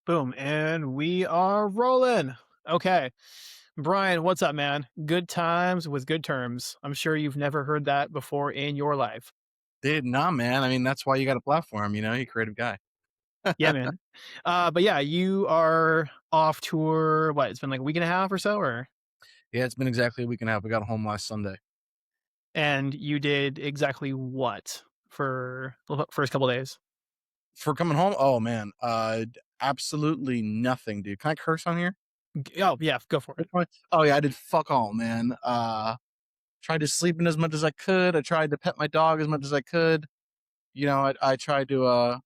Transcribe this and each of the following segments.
Boom. And we are rolling. Okay. Brian, what's up, man? Good times with good terms. I'm sure you've never heard that before in your life. Dude, nah, man. I mean, that's why you got a platform, you creative guy. Yeah, man. But yeah, you are off tour. What? It's been like a week and a half or so, or Yeah, it's been exactly a week and a half. We got home last Sunday. and you did exactly what for the first couple days? For coming home, oh man, absolutely nothing, dude. Can I curse on here? Oh yeah, go for it. What? Oh yeah, I did fuck all, man. Tried to sleep in as much as I could. I tried to pet my dog as much as I could. I tried to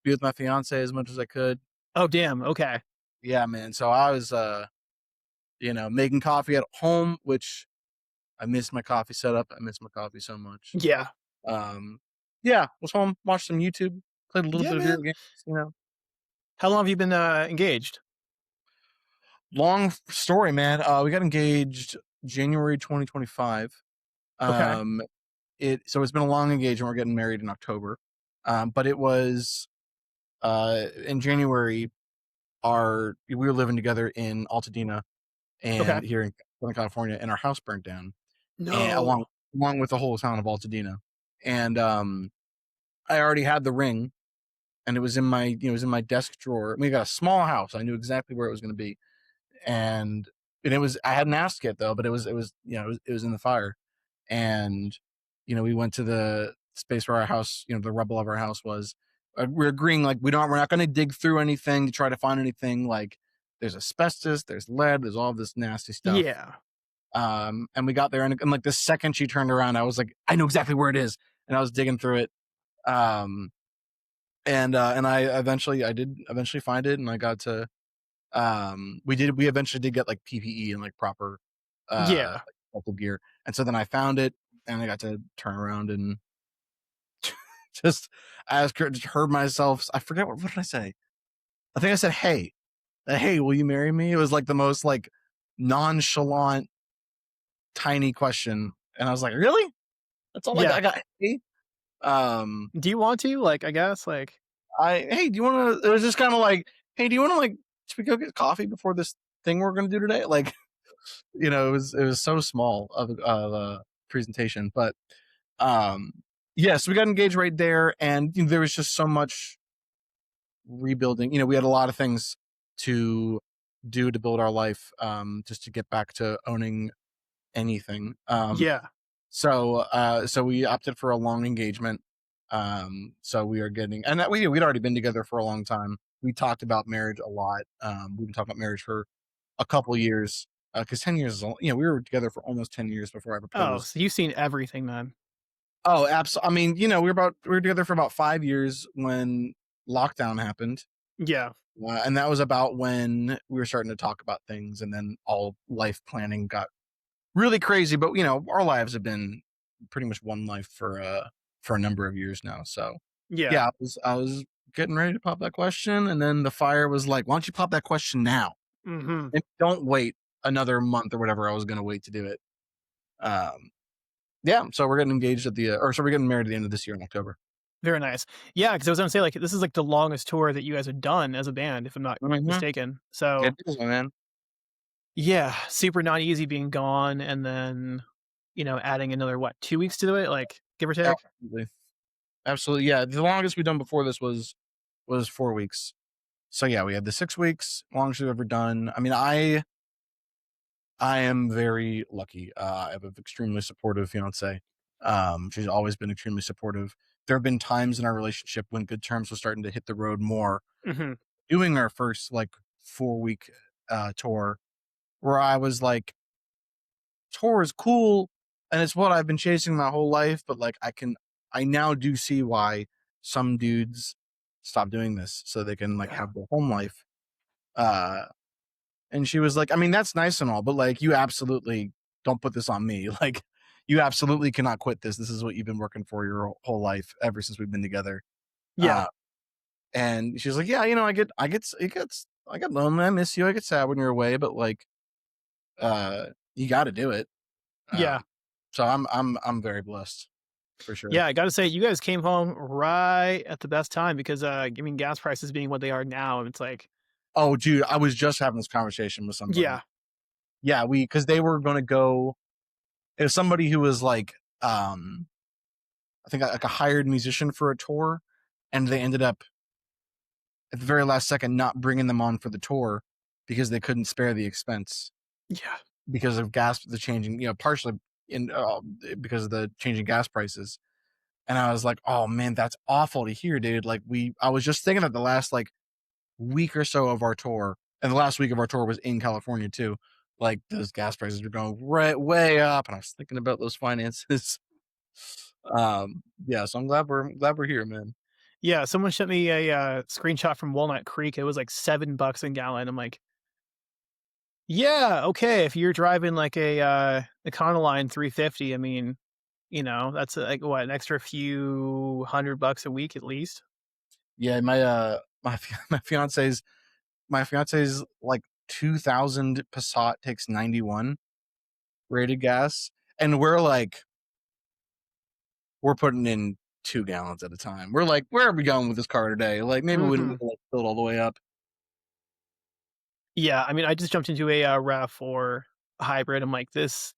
be with my fiance as much as I could. Oh damn. Okay. Yeah, man. So I was making coffee at home, which I missed my coffee setup. I miss my coffee so much. Yeah. Um, yeah, was home, watched some YouTube, played a little Yeah, bit of video man. games. How long have you been engaged? Long story, man. We got engaged January 2025. Okay. Um, it's been a long engagement. We're getting married in October. But it was in January. We were living together in Altadena Okay. and here in Southern California, and our house burnt down, and along No. along with the whole town of Altadena. And I already had the ring, and it was in my desk drawer. We got a small house. I knew exactly where it was going to be, and I hadn't asked yet though, but it was in the fire. And we went to the space where our house, the rubble of our house was. We're agreeing, like, we're not going to dig through anything to try to find anything. Like, there's asbestos, there's lead, there's all this nasty stuff. Yeah. And we got there, and like the second she turned around, I was like, I know exactly where it is, and I was digging through it. Um, and I did eventually find it, and I got to we eventually did get like PPE and like proper Yeah. like medical gear. And so then I found it, and I got to turn around and just ask her, just heard myself. I forget what did I say? I think I said, "Hey, hey, will you marry me?" It was like the most like nonchalant, tiny question, and I was like, "Really? That's all I got." Yeah. I got, hey. Do you want to? Like, I guess, like, Hey, do you want to? It was just kind of like, hey, do you want to, like, should we go get coffee before this thing we're going to do today? Like, it was so small of a presentation, but um, yeah, so we got engaged right there, and there was just so much rebuilding. We had a lot of things to do to build our life, just to get back to owning anything. yeah. So we opted for a long engagement. So we are getting, and that we'd already been together for a long time. We talked about marriage a lot. We've been talking about marriage for a couple years, because 10 years is, we were together for almost 10 years before I Oh, proposed. so you've seen everything then. Oh, absolutely. I mean, we were together for about 5 years when lockdown happened. Yeah. And that was about when we were starting to talk about things, and then all life planning got really crazy. But our lives have been pretty much one life for a number of years now. So Yeah. yeah, I was getting ready to pop that question, and then the fire was like, "Why don't you pop that question now? Mhm. And don't wait another month or whatever I was going to wait to do it." Um, yeah, so we're getting engaged we're getting married at the end of this year in October. Very nice. Yeah, because I was gonna say, like, this is, like, the longest tour that you guys have done as a band, if I'm not Mhm. mistaken. So, It is, man. yeah, super not easy being gone and then, adding another, what, 2 weeks to it, like, give or take? Absolutely. Absolutely. Yeah. The longest we've done before this was 4 weeks. So yeah, we had the 6 weeks, longest we've ever done. I mean, I am very lucky. I have an extremely supportive fiance. She's always been extremely supportive. There have been times in our relationship when good terms was starting to hit the road more. Mhm. Doing our first like 4 week tour, where I was like, tour is cool, and it's what I've been chasing my whole life, but like I now do see why some dudes stop doing this so they can like Yeah. have their home life. Uh and she was like, I mean, that's nice and all, but like, you absolutely don't put this on me. Like, you absolutely cannot quit this. This is what you've been working for your whole life ever since we've been together. Yeah. Uh and she's like, yeah, I get lonely, I miss you, I get sad when you're away, but like, you got to do it. Yeah. Um, so I'm very blessed for sure. Yeah, I gotta say, you guys came home right at the best time because, I mean, gas prices being what they are now, it's like Oh, dude, I was just having this conversation with somebody. Yeah. Yeah, because they were going to go. It was somebody who was like, I think like a hired musician for a tour, and they ended up at the very last second not bringing them on for the tour because they couldn't spare the expense Yeah. because of the changing, partially in because of the changing gas prices. And I was like, oh man, that's awful to hear, dude. Like I was just thinking that the last like week or so of our tour, and the last week of our tour was in California too. Like those gas prices were going right way up, and I was thinking about those finances. Yeah, so I'm glad we're here, man. Yeah, someone sent me a, screenshot from Walnut Creek. It was like $7 a gallon. I'm like, "Yeah, okay, if you're driving like a, Econoline 350, I mean, that's, like, what, an extra few $100 a week at least?" Yeah, my fiance's like 2000 Passat takes 91 rated gas, and we're putting in 2 gallons at a time. We're like, where are we going with this car today? Like maybe we don't need Mhm. to like fill it all the way up. Yeah, I mean, I just jumped into a, RAV4 hybrid. I'm like, "This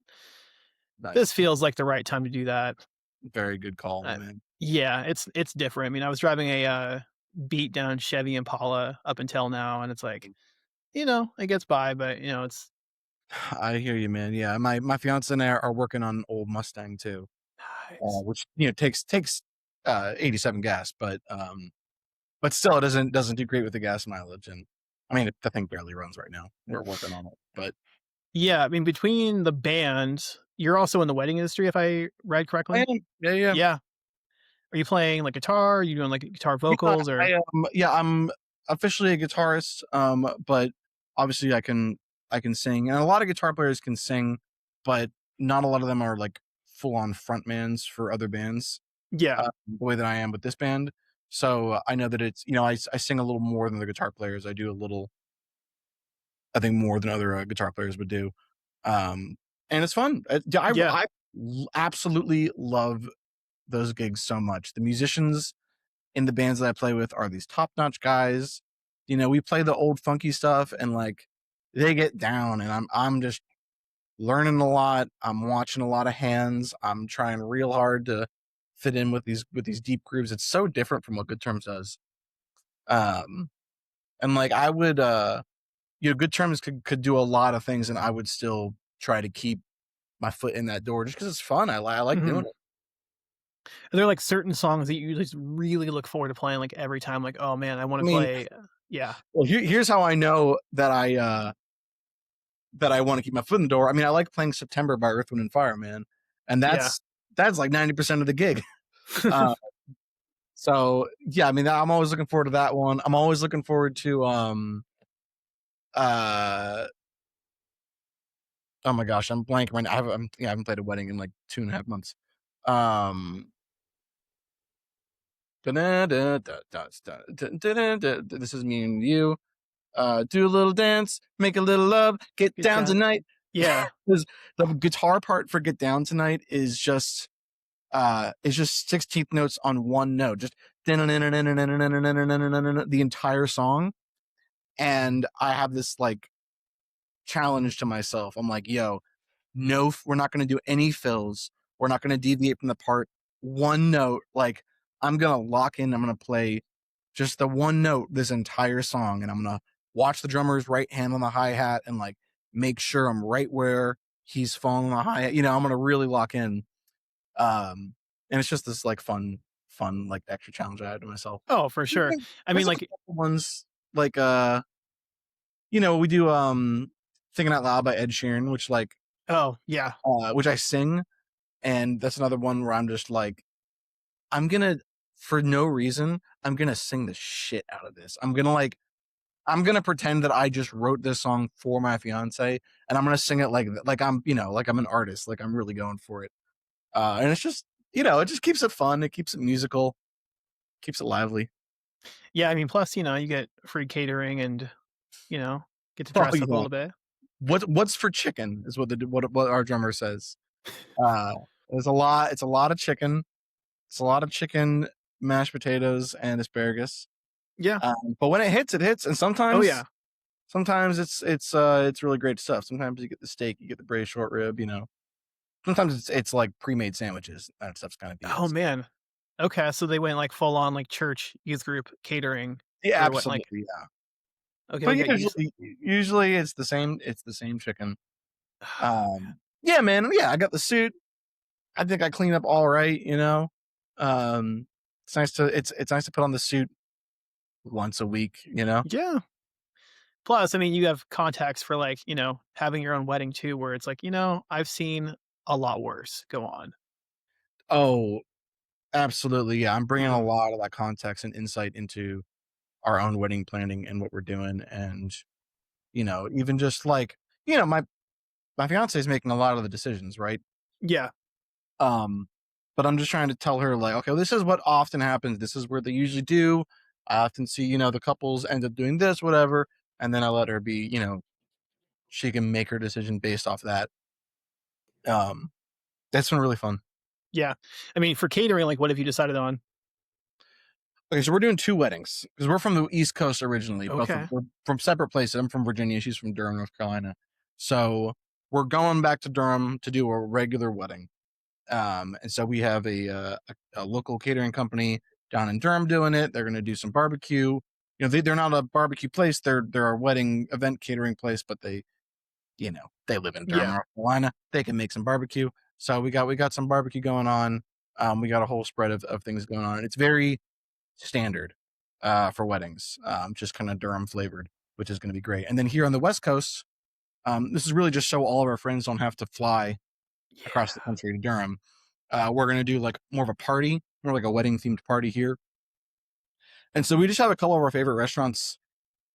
Nice, feels like the right time to do that." very good call, Uh, man. yeah, it's different. I mean, I was driving a, beat down Chevy Impala up until now, and it's like, it gets by, but, it's I hear you, man. Yeah, my fiance and I are working on an old Mustang too, nice. which takes 87 gas, but still it doesn't do great with the gas mileage. And I mean the thing barely runs right now. We're working on it, but Yeah, I mean, between the band, you're also in the wedding industry, if I read I correctly? am, yeah, yeah. Yeah. Are you playing, like, guitar? Are you doing, like, guitar Yeah, vocals or I'm officially a guitarist, but obviously I can sing, and a lot of guitar players can sing, but not a lot of them are like full on frontmans for other bands, Yeah, the way that I am with this band. So I know that it's I sing a little more than the guitar players. I do a little, I think, more than other guitar players would do, um, and it's fun. yeah, Absolutely love those gigs so much. The musicians in the bands that I play with are these top-notch guys. We play the old funky stuff and like they get down, and I'm just learning a lot. I'm watching a lot of hands. I'm trying real hard to fit in with these deep grooves. It's so different from what Good Terms does. Um and like I would Good Terms could do a lot of things, and I would still try to keep my foot in that door just because it's fun. I like doing mhm. it. Are there, like, certain songs that you just really look forward to playing, like, every time, like, "Oh, man, I I wanna mean, play" yeah, well, here's how I know that I want to keep my foot in the door. I mean, I like playing September by Earth, Wind and Fire, man, and yeah. that's like 90% of the gig. Uh, so yeah, I mean, I'm always looking forward to that one. I'm always looking forward to uh oh my gosh, I'm blanking right now. I haven't played a wedding in like 2.5 months. Um, this is me and you. Do a little dance, make a little love, get Get down down tonight. yeah, 'Cause the guitar part for "Get Down Tonight" is just 16th notes on one note, just the entire song. And I have this like challenge to myself. I'm like, yo, no, we're not going to do any fills. We're not going to deviate from the part. One note. Like, I'm going to lock in. I'm going to play just the one note this entire song. And I'm going to watch the drummer's right hand on the hi hat and like make sure I'm right where he's falling on the hi hat. I'm going to really lock in. And it's just this like fun, like extra challenge I had to myself. oh, for sure. I mean, There's a like couple ones like, we do, Thinking Out Loud by Ed Sheeran, oh, yeah, which I sing, and that's another one where I'm just like, I'm gonna for no reason, I'm gonna sing the shit out of this. I'm gonna pretend that I just wrote this song for my fiance, and I'm gonna sing it like like I'm an artist, like I'm really going for it. And it's just, it just keeps it fun, it keeps it musical, keeps it lively. yeah, I mean, plus, you get free catering and, you know, get to Oh dress up a yeah. little bit. What's for chicken is what our drummer says. Uh, it's a lot of chicken. It's a lot of chicken, mashed potatoes, and asparagus. Yeah. But when it hits, and Oh, sometimes yeah. Sometimes it's really great stuff. Sometimes you get the steak, you get the braised short rib, you know. Sometimes it's like pre-made sandwiches. That stuff's kind of Oh, BS. man. Okay, so they went, like, full on, like, church youth group catering Yeah, for what, like absolutely, yeah. okay, But like, you usually it's the same chicken. Yeah, man, yeah, I got the suit. I think I clean up all right, you know. Um, it's nice to put on the suit once a week, you know. Yeah. Plus, I mean, you have contacts for, like, having your own wedding too, where it's like, I've seen a lot worse go on. Oh, absolutely, yeah. I'm bringing a lot of that context and insight into our own wedding planning and what we're doing, and even just like my fiance is making a lot of the decisions, right? Yeah. Um, but I'm just trying to tell her like, okay, this is what often happens. This is what they usually do. I often see, the couples end up doing this, whatever, and then I let her be, she can make her decision based off that. Um, that's been really fun. Yeah. I mean, for catering, like, what have you decided on? Okay, so we're doing two weddings because we're from the East Coast originally, but Okay. we're from separate places. I'm from Virginia. She's from Durham, North Carolina. So we're going back to Durham to do a regular wedding. And so we have a local catering company down in Durham doing it. They're going to do some barbecue. They're not a barbecue place. They're a wedding event catering place, but they live in Durham, Yeah. North Carolina. They can make some barbecue. So we got some barbecue going on. We got a whole spread of things going on. It's very standard for weddings, just kind of Durham flavored, which is going to be great. And then here on the West Coast, this is really just so all of our friends don't have to fly across the Yeah. country to Durham. We're gonna do like more of a party, more like a wedding themed party here. And so we just have a couple of our favorite restaurants,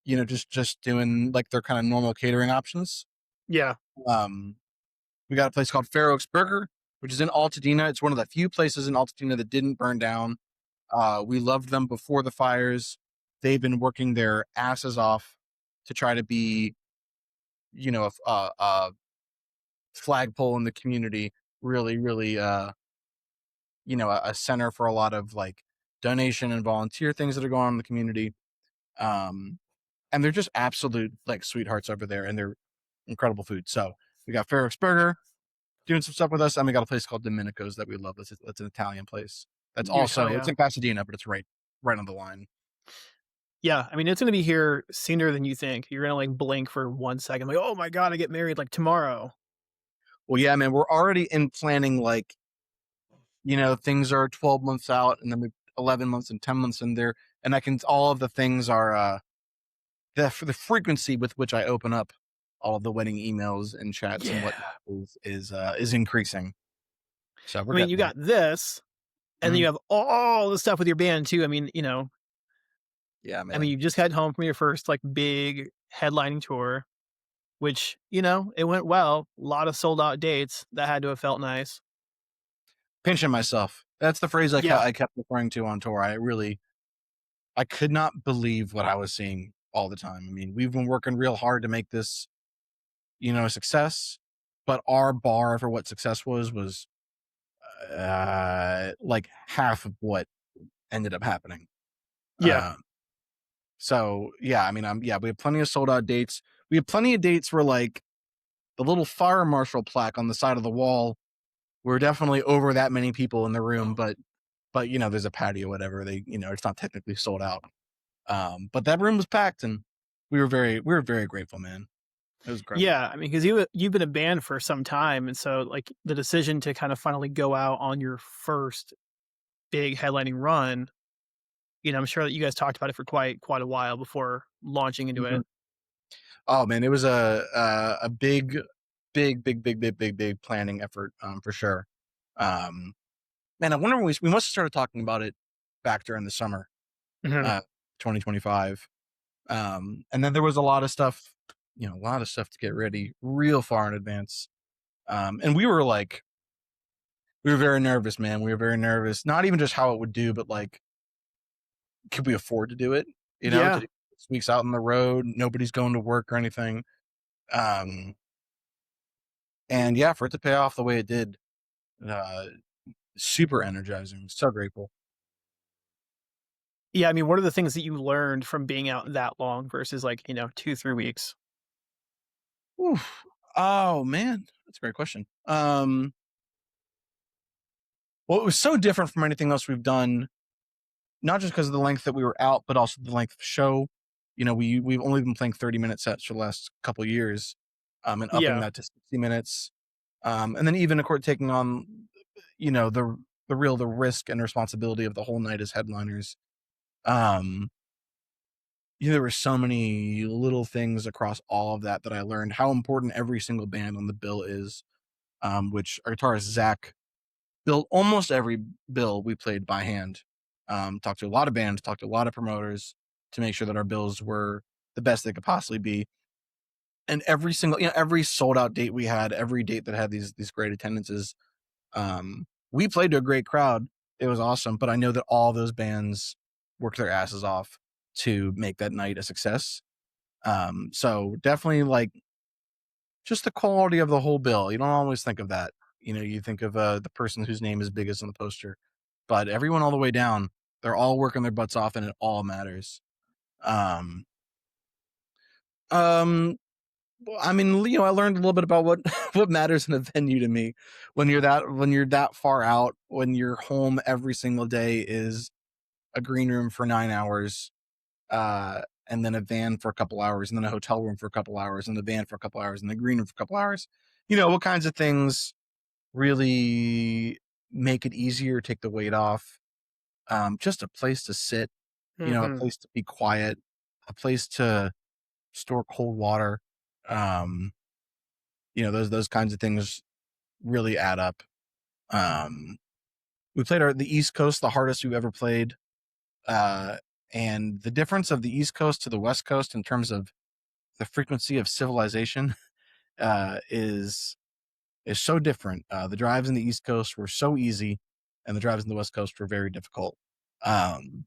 just doing like their kind of normal catering options. Yeah. Um, we got a place called Fair Oaks Burger, which is in Altadena. It's one of the few places in Altadena that didn't burn down. We loved them before the fires. They've been working their asses off to try to be, a flagpole in the community. Really, really, a center for a lot of like donation and volunteer things that are going on in the community. Um, and they're just absolute like sweethearts over there, and they're incredible food. So we got Ferrex Burger doing some stuff with us, and we got a place called Domenico's that we love. That's an Italian place. Oh, It's yeah. in Pasadena, but it's right on the line. Yeah. I mean, it's gonna be here sooner than you think. You're gonna, like, blink for 1 second, like, "Oh my god, I get married, like, tomorrow." Well, yeah, man, we're already in planning like things are 12 months out, and then we 11 months and 10 months in there, and I can all of the things are the frequency with which I open up all of the wedding emails and chats and Yeah. whatnot is increasing. So we're I mean, getting you there. got this, and then you Mhm. have all the stuff with your band too. I mean, Yeah, you man. just got home from your first, like, big headlining tour, which, it went well. A lot of sold out dates. That had to have felt nice. Pinching myself. That's the phrase Yeah. I kept referring to on tour. I could not believe what I was seeing all the time. I mean, we've been working real hard to make this, a success, but our bar for what success was like half of what ended up happening. Yeah. Um, so yeah, I mean, we have plenty of sold out dates. We have plenty of dates where like the little fire marshal plaque on the side of the wall. We're definitely over that many people in the room, but there's a patio, whatever. It's not technically sold out. But that room was packed, and we were very grateful, man. It was incredible. Yeah, I mean, because you've been a band for some time, and so, like, the decision to kind of finally go out on your first big headlining run, I'm sure that you guys talked about it for quite a while before launching into Mhm. it. Oh man, it was a big, big, big, big, big, big, big planning effort, for sure. Um, Man, I wonder when we must have started talking about it back during the summer, Mhm. uh, 2025. And then there was a lot of stuff, a lot of stuff to get ready real far in advance. And we were very nervous, man. We were very nervous, not even just how it would do, but like, could we afford to do it? To Yeah. do 6 weeks out on the road, nobody's going to work or anything. Um, and yeah, for it to pay off the way it did, uh, super energizing. So grateful. Yeah, I mean, what are the things that you learned from being out that long versus like, 2, 3 weeks? Oof. Oh man, that's a great question. Well, it was so different from anything else we've done, not just because of the length that we were out, but also the length of the show. We've only been playing 30-minute sets for the last couple years, and upping Yeah. that to 60 minutes. And then even of course taking on, you know, the the risk and responsibility of the whole night as headliners. Um, there were so many little things across all of that that I learned how important every single band on the bill is. Which our guitarist Zach built almost every bill we played by hand. Talked to a lot of bands, talked to a lot of promoters to make sure that our bills were the best they could possibly be. And every single, every sold out date we had, every date that had these great attendances, we played to a great crowd. It was awesome. But I know that all those bands worked their asses off to make that night a success. So definitely like just the quality of the whole bill. You don't always think of that. You think of the person whose name is biggest on the poster, but everyone all the way down, they're all working their butts off, and it all matters. Um, um, well, I mean, I learned a little bit about what what matters in a venue to me. When you're that far out, when your home every single day is a green room for 9 hours, and then a van for a couple hours, and then a hotel room for a couple hours, and a van for a couple hours, and the green room for a couple hours. What kinds of things really make it easier, take the weight off. Just a place to sit, a Mhm. place to be quiet, a place to store cold water. Um, those kinds of things really add up. Um, we played the East Coast, the hardest we've ever played. Uh, and the difference of the East Coast to the West Coast in terms of the frequency of civilization is so different. The drives in the East Coast were so easy, and the drives in the West Coast were very difficult. Um,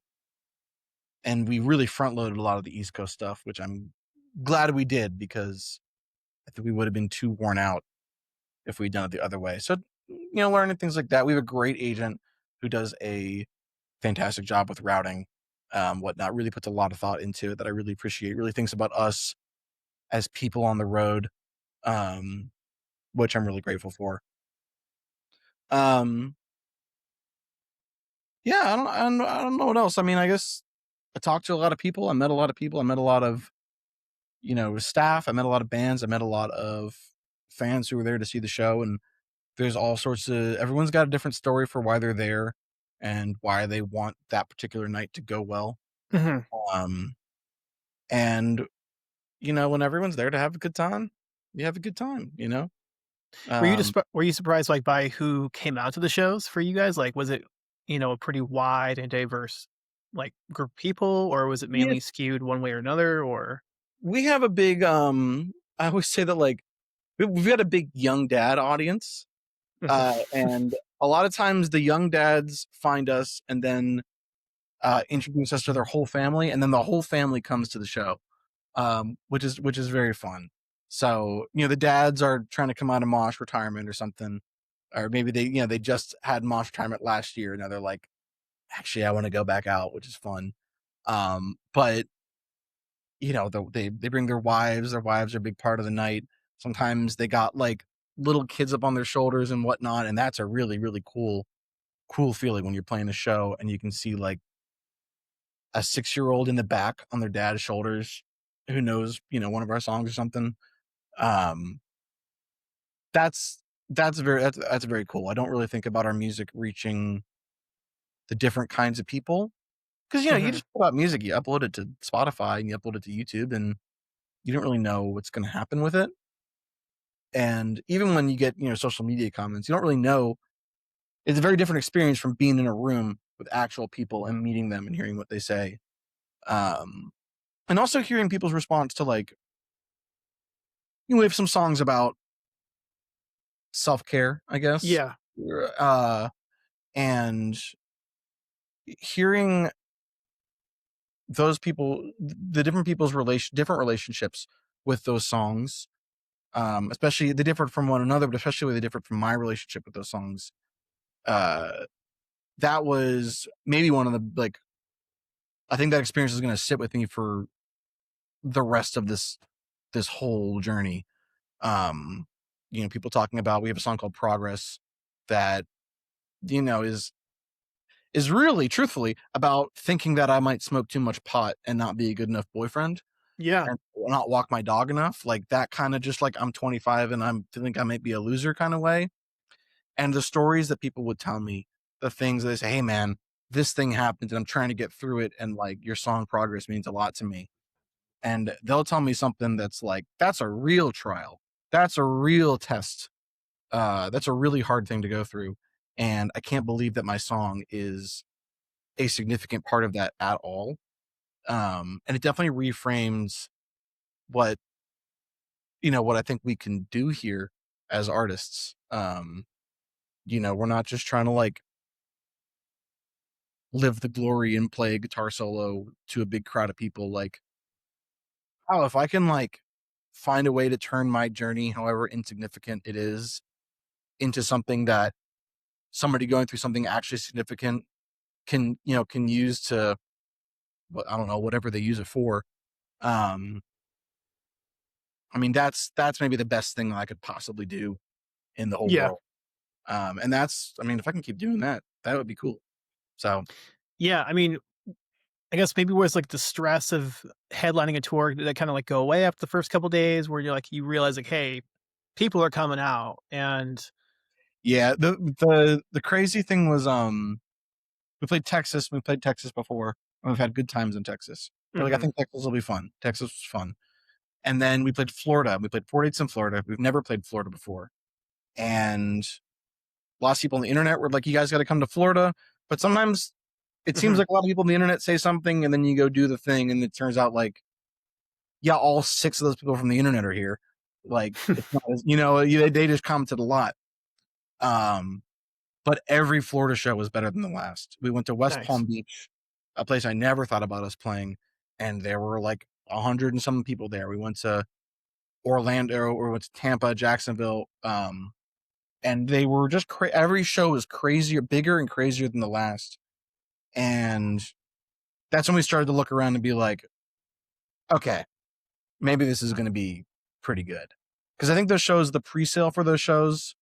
and we really front loaded a lot of the East Coast stuff, which I'm glad we did because I think we would have been too worn out if we'd done it the other way. So, learning things like that. We have a great agent who does a fantastic job with routing, whatnot. Really puts a lot of thought into it that I really appreciate. Really thinks about us as people on the road, um, which I'm really grateful for. Um, Yeah, I don't know what else. I mean, I guess I talked to a lot of people. I met a lot of people. I met a lot of, staff. I met a lot of bands. I met a lot of fans who were there to see the show. And there's all sorts of everyone's got a different story for why they're there and why they want that particular night to go well. Mhm. Um, and when everyone's there to have a good time, you have a good time. Um, Were you surprised, like, by who came out to the shows for you guys? Like, was it, a pretty wide and diverse, like, group of people, or was it yeah, mainly skewed one way or another, or we have a big. I always say that like we've got a big young dad audience. And a lot of times the young dads find us and then introduce us to their whole family, and then the whole family comes to the show, which is very fun. So the dads are trying to come out of Mosh retirement or something, or maybe they just had Mosh retirement last year. Now they're like, actually, I want to go back out, which is fun. But they bring their wives. Their wives are a big part of the night. Sometimes they got like little kids up on their shoulders and whatnot, and that's a really really cool feeling when you're playing a show and you can see like a 6-year-old in the back on their dad's shoulders who knows, one of our songs or something. Um, that's very cool. I don't really think about our music reaching the different kinds of people because you Mhm. just put out music, you upload it to Spotify and you upload it to YouTube, and you don't really know what's going to happen with it. And even when you get social media comments, you don't really know. It's a very different experience from being in a room with actual people and meeting them and hearing what they say. Um, and also hearing people's response to like we have some songs about self-care, I guess. Yeah. Uh, and hearing those people, the different people's different relationships with those songs, especially they differed from one another, but especially they differed from my relationship with those songs. Uh, that was maybe one of the like I think that experience is going to sit with me for the rest of this whole journey. Um, people talking about, we have a song called Progress that, is really truthfully about thinking that I might smoke too much pot and not be a good enough boyfriend Yeah. and not walk my dog enough. Like that kind of, just like I'm 25 and I'm feeling I might be a loser kind of way. And the stories that people would tell me, the things they say, hey man, this thing happened and I'm trying to get through it. And like your song Progress means a lot to me. And they'll tell me something that's like, that's a real trial. That's a real test. That's a really hard thing to go through. And I can't believe that my song is a significant part of that at all. And it definitely reframes what, what I think we can do here as artists. We're not just trying to like live the glory and play a guitar solo to a big crowd of people. Like, oh, if I can like find a way to turn my journey, however insignificant it is, into something that somebody going through something actually significant can use to, I don't know, whatever they use it for. Um, I mean, that's maybe the best thing I could possibly do in the whole Yeah. world. And that's, I mean, if I can keep doing that, that would be cool. So Yeah. I mean, I guess maybe where's like the stress of headlining a tour that kind of like go away after the first couple days where you're like, you realize like, hey, people are coming out and yeah, the crazy thing was, we played Texas. We played Texas before. And we've had good times in Texas. We're like, I mhm, think Texas will be fun. Texas was fun. And then we played Florida. We played 4 dates in Florida. We've never played Florida before. And lots of people on the internet were like, you guys got to come to Florida. But sometimes it seems mhm. like a lot of people on the internet say something and then you go do the thing. And it turns out like, yeah, all 6 of those people from the internet are here. Like, it's not as, they just commented a lot. Um, but every Florida show was better than the last. We went to West Nice. Palm Beach, a place I never thought about us playing, and there were like 100 and some people there. We went to Orlando, or we went to Tampa, Jacksonville, and they were just every show was crazier, bigger, and crazier than the last. And that's when we started to look around and be like, okay, maybe this is going to be pretty good. Because I think those shows, the pre-sale for those shows,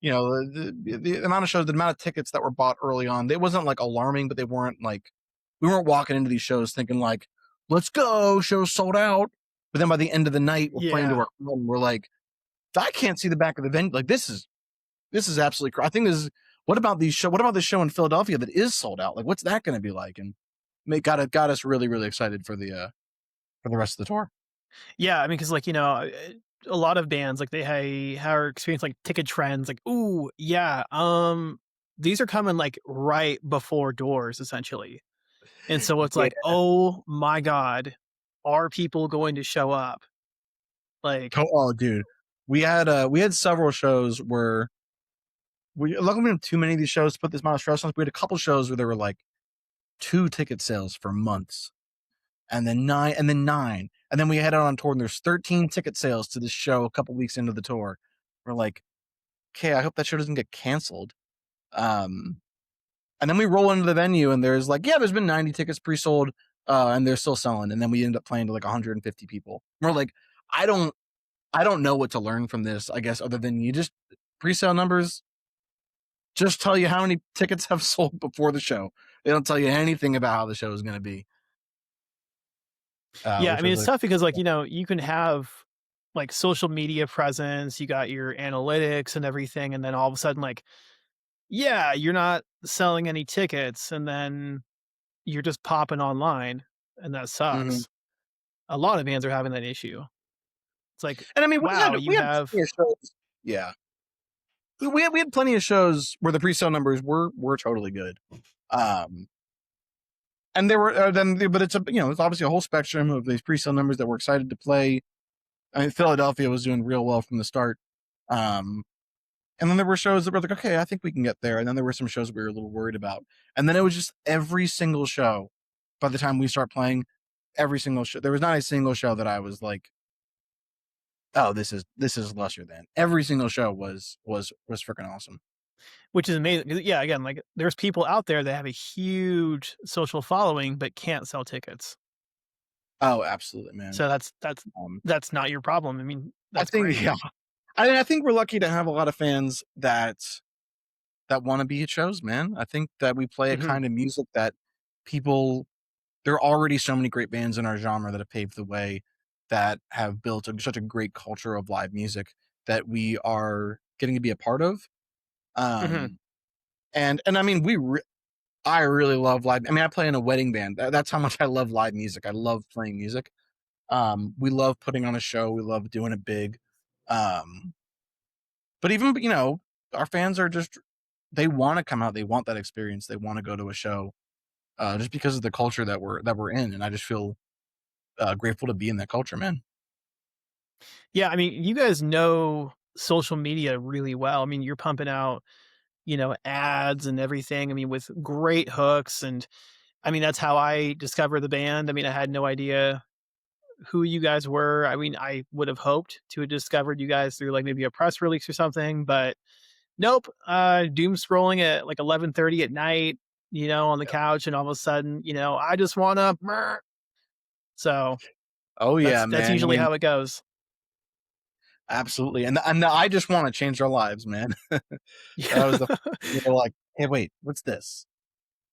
the amount of shows, the amount of tickets that were bought early on, it wasn't like alarming, but they weren't like, we weren't walking into these shows thinking like, let's go, show's sold out. But then by the end of the night, we're playing to Yeah. our home. We're like, I can't see the back of the venue. Like this is absolutely. I think this is. What about these show? What about this show in Philadelphia that is sold out? Like, what's that going to be like? And got us really really excited for the rest of the tour. Yeah, I mean, because like, a lot of bands, like, they are experience, like, ticket trends, like, "Ooh, yeah, these are coming, like, right before doors, essentially." And so it's Yeah. like, "Oh my god, are people going to show up?" Like Oh, dude, we had several shows where we luckily we didn't have too many of these shows to put this amount of stress on us. We had a couple shows where there were like 2 ticket sales for months, and then nine, and then we head out on tour and there's 13 ticket sales to this show a couple weeks into the tour. We're like, okay, I hope that show doesn't get canceled. Um, and then we roll into the venue and there's like, yeah, there's been 90 tickets pre-sold, and they're still selling. And then we end up playing to like 150 people. We're like, I don't, I don't know what to learn from this, I guess, other than you just pre-sale numbers just tell you how many tickets have sold before the show. They don't tell you anything about how the show is going to be, yeah, I which mean, was it's like, tough because, like, you can have, like, social media presence, you got your analytics and everything, and then all of a sudden, like, yeah, you're not selling any tickets, and then you're just popping online, and that mhm. sucks. A lot of bands are having that issue. It's like, And I mean, we had wow, you we had have plenty of shows. Yeah, we had plenty of shows where the pre-sale numbers were totally good. Um, and there were but it's it's obviously a whole spectrum of these pre-sale numbers that we're excited to play. I mean, Philadelphia was doing real well from the start. Um, and then there were shows that were like, okay, I think we can get there. And then there were some shows that we were a little worried about. And then it was just every single show. By the time we start playing, every single show, there was not a single show that I was like, oh, this is lesser than. Every single show was freaking awesome. which is amazing. 'Cause, yeah, again, like, there's people out there that have a huge social following but can't sell tickets. Oh, absolutely, man. So that's Um, that's not your problem. I mean, I that's think great. yeah, I think we're lucky to have a lot of fans that want to be at shows, man. I think that we play a Mhm, kind of music that people there are already so many great bands in our genre that have paved the way, that have built such a great culture of live music that we are getting to be a part of. mhm. Um, and I mean, I really love live. I mean, I play in a wedding band. That's how much I love live music. I love playing music. We love putting on a show. We love doing it big. Um, but even our fans are just they want to come out. They want that experience. They want to go to a show just because of the culture that we're in. And I just feel grateful to be in that culture, man. Yeah, I mean, you guys know social media really well. I mean, you're pumping out, ads and everything. I mean, with great hooks and I mean, that's how I discovered the band. I mean, I had no idea who you guys were. I mean, I would have hoped to have discovered you guys through like maybe a press release or something, but nope. Doom scrolling at like 11:30 at night, on the couch, and all of a sudden, I just wanna. So Oh that's yeah, that's man. I usually mean, how it goes. absolutely. And I just want to change our lives, man. That was Yeah. the we were like, hey, wait, what's this?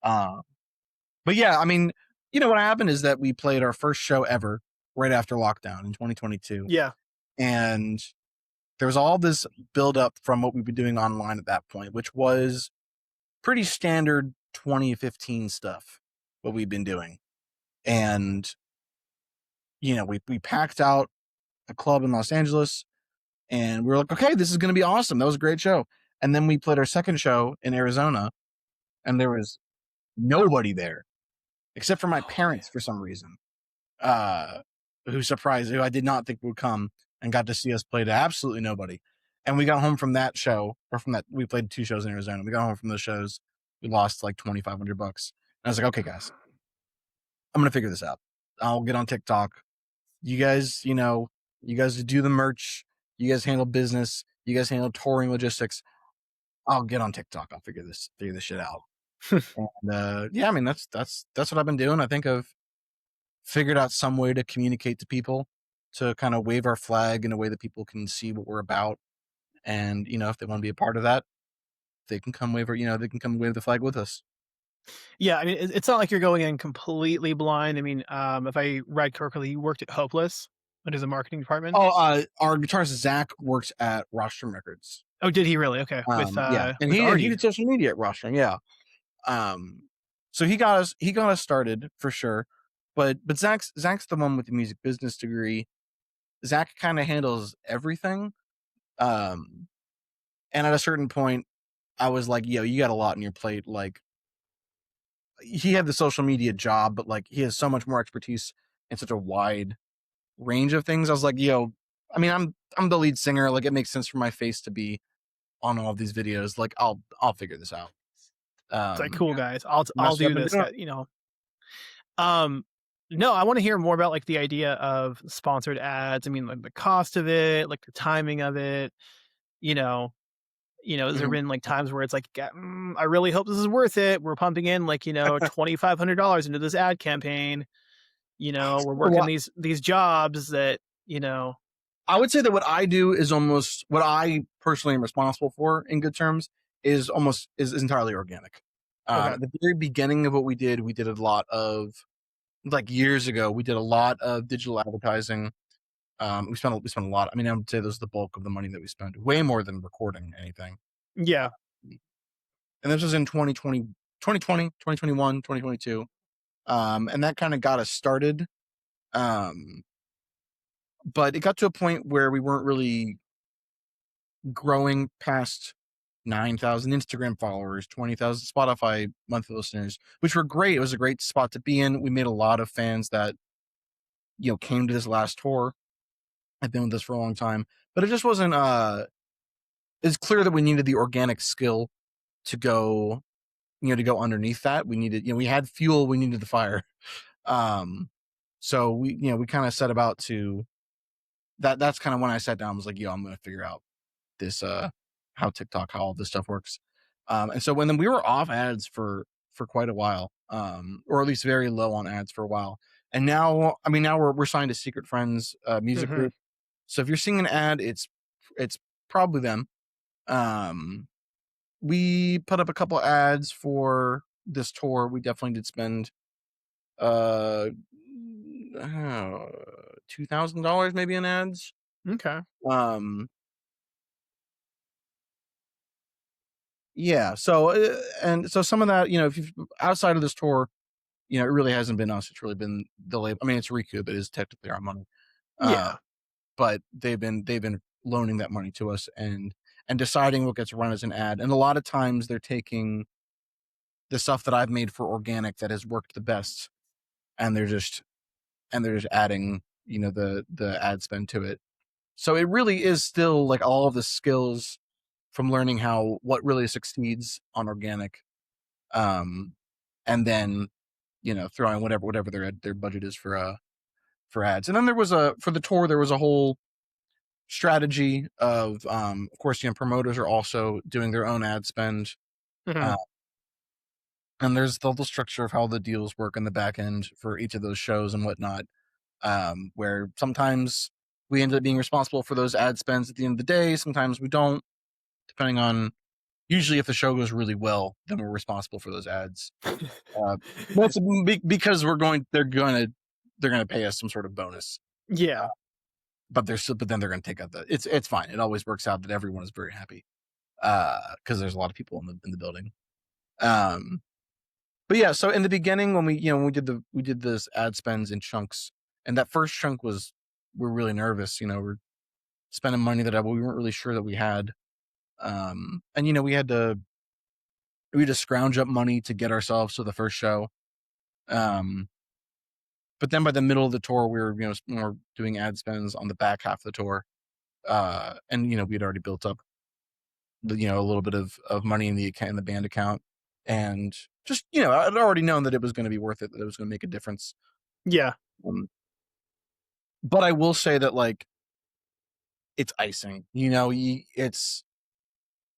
Uh, but yeah, I mean, what happened is that we played our first show ever right after lockdown in 2022, Yeah. and there was all this build up from what we've been doing online at that point, which was pretty standard 2015 stuff. What we've been doing, and we packed out a club in Los Angeles. And we were like, okay, this is going to be awesome. That was a great show. And then we played our second show in Arizona, and there was nobody there except for my Oh, man. parents for some reason, uh, who I did not think would come and got to see us play to absolutely nobody. And we got home from that show, or from that, we played two shows in Arizona. We got home from those shows. We lost like $2,500. And I was like, okay, guys, I'm going to figure this out. I'll get on TikTok. You guys do the merch. You guys handle business. You guys handle touring logistics. I'll get on TikTok. I'll figure this shit out. And yeah, I mean that's what I've been doing. I think I've figured out some way to communicate to people, to kind of wave our flag in a way that people can see what we're about. And if they want to be a part of that, they can come they can come wave the flag with us. Yeah, I mean, it's not like you're going in completely blind. I mean, if I read correctly, you worked at Hopeless under the marketing department. Oh, our guitarist Zach works at Rostrum Records. Oh, did he really? Okay, Yeah, and with he Artie. did social media at Rostrum. Yeah. Um, so he got us started for sure. But Zach's the one with the music business degree. Zach kind of handles everything. Um, and at a certain point, I was like, "Yo, you got a lot on your plate." Like, he had the social media job, but like he has so much more expertise in such a wide range of things. I was like, "Yo, I mean, I'm the lead singer. Like, it makes sense for my face to be on all of these videos. Like, I'll figure this out." It's like, Yeah, cool guys, I'll that's what do I've been this. doing. Um, no, I want to hear more about like the idea of sponsored ads. I mean, like the cost of it, like the timing of it. You know, has there Mhm. been like times where it's like, I really hope this is worth it. We're pumping in like $2,500 into this ad campaign. We're working Well, these jobs that you know. I would say that what I do is almost what I personally am responsible for in good terms is entirely organic. Okay, At the very beginning of what we did a lot of like years ago. We did a lot of digital advertising. We spent a lot. I mean, I would say this is the bulk of the money that we spent, way more than recording anything. yeah, And this was in 2020, 2020, 2021, 2022. And that kind of got us started. Um, but it got to a point where we weren't really growing past 9,000 Instagram followers, 20,000 Spotify monthly listeners, which were great. It was a great spot to be in. We made a lot of fans that, came to this last tour. I've been with this for a long time, but it just wasn't, it's clear that we needed the organic skill to go, to go underneath that. We needed, we had fuel, we needed the fire. Um, so we kind of set about to that's kind of when I sat down and was like, yo, I'm going to figure out this, how all this stuff works. And so when we were off ads for quite a while, or at least very low on ads for a while. And now, I mean, now we're signed to Secret Friends music Mhm. group. So if you're seeing an ad, it's probably them. Um, we put up a couple ads for this tour. We definitely did spend uh $2,000 maybe in ads. Okay. Um, yeah. So and so some of that, if you outside of this tour, it really hasn't been us. It's really been the label. I mean, it's Recoup. It is technically our money. Uh, Yeah. but they've been loaning that money to us and deciding what gets run as an ad. And a lot of times they're taking the stuff that I've made for organic that has worked the best, and they're just adding, the ad spend to it. So it really is still like all of the skills from learning what really succeeds on organic, um, and then throwing whatever their budget is for ads. And then for the tour there was a whole strategy of course, promoters are also doing their own ad spend, uh, Mhm. and there's the whole structure of how the deals work in the back end for each of those shows and whatnot. Where sometimes we end up being responsible for those ad spends at the end of the day. Sometimes we don't, depending on. Usually, if the show goes really well, then we're responsible for those ads. Uh, that's because they're gonna pay us some sort of bonus. Yeah. But then they're gonna take out it's fine. It always works out that everyone is very happy because there's a lot of people in the building. Um, but yeah, so in the beginning when we did this ad spends in chunks, and that first chunk we're really nervous. We're spending money that we weren't really sure that we had. And we had to scrounge up money to get ourselves to the first show. Um, but then by the middle of the tour, we were more doing ad spends on the back half of the tour. And we'd already built up a little bit of money in the band account, and just I'd already known that it was going to be worth it, that it was going to make a difference. Yeah. Um, but I will say that, like, it's icing.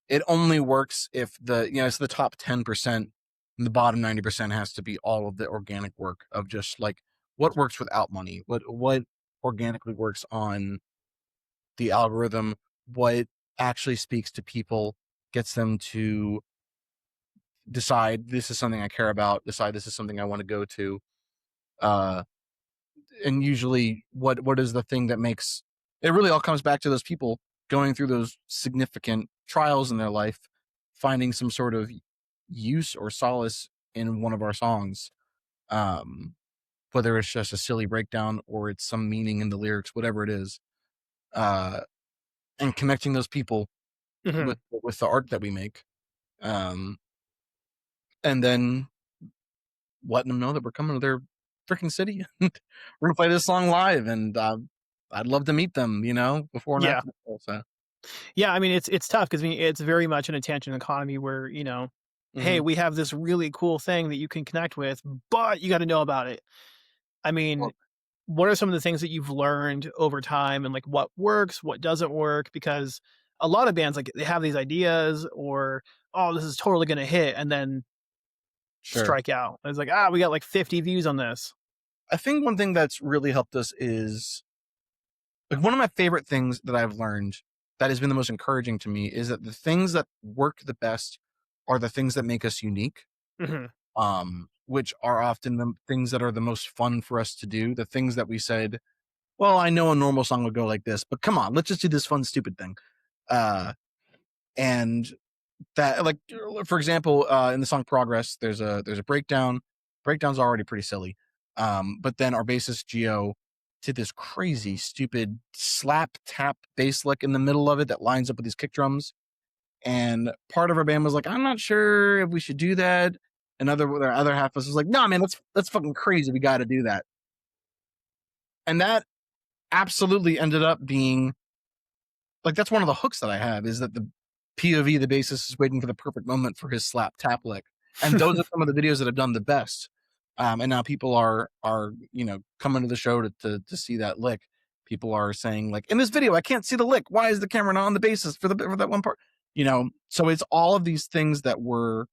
It only works if it's the top 10%, and the bottom 90% has to be all of the organic work of just like what works without money, what organically works on the algorithm, what actually speaks to people, gets them to decide this is something I care about, decide this is something I want to go to. Uh, and usually what is the thing that makes it really all comes back to those people going through those significant trials in their life, finding some sort of use or solace in one of our songs, um whether it's just a silly breakdown or it's some meaning in the lyrics, whatever it is, uh and connecting those people with Mhm. the art that we make, um and then letting them know that we're coming to their freaking city and we're gonna play this song live, and I'd love to meet them, before and Yeah. after the show. So, Yeah, I mean, it's tough because I mean, it's very much an attention economy where, "Hey, mhm. we have this really cool thing that you can connect with, but you gotta know about it." I mean, Well, what are some of the things that you've learned over time and, like, what works, what doesn't work? Because a lot of bands, like, they have these ideas or, "Oh, this is totally gonna hit," and then sure. strike out. It's like, "Ah, we got, like, 50 views on this." I think one thing that's really helped us is, like, one of my favorite things that I've learned that has been the most encouraging to me is that the things that work the best are the things that make us unique, Mhm. which are often the things that are the most fun for us to do. The things that we said, well, I know a normal song would go like this, but come on, let's just do this fun, stupid thing. Uh, and that, like, for example, in the song Progress, there's a breakdown. Breakdown's already pretty silly. But then our bassist Gio did this crazy, stupid slap tap bass lick in the middle of it that lines up with these kick drums. And part of our band was like, I'm not sure if we should do that. The other half of us was like, no, man, that's fucking crazy. We got to do that. And that absolutely ended up being, like, that's one of the hooks that I have, is that the POV, the bassist, is waiting for the perfect moment for his slap tap lick, and those are some of the videos that have done the best. And now people are coming to the show to see that lick. People are saying, like, in this video, I can't see the lick. Why is the camera not on the bassist for that one part? So it's all of these things that were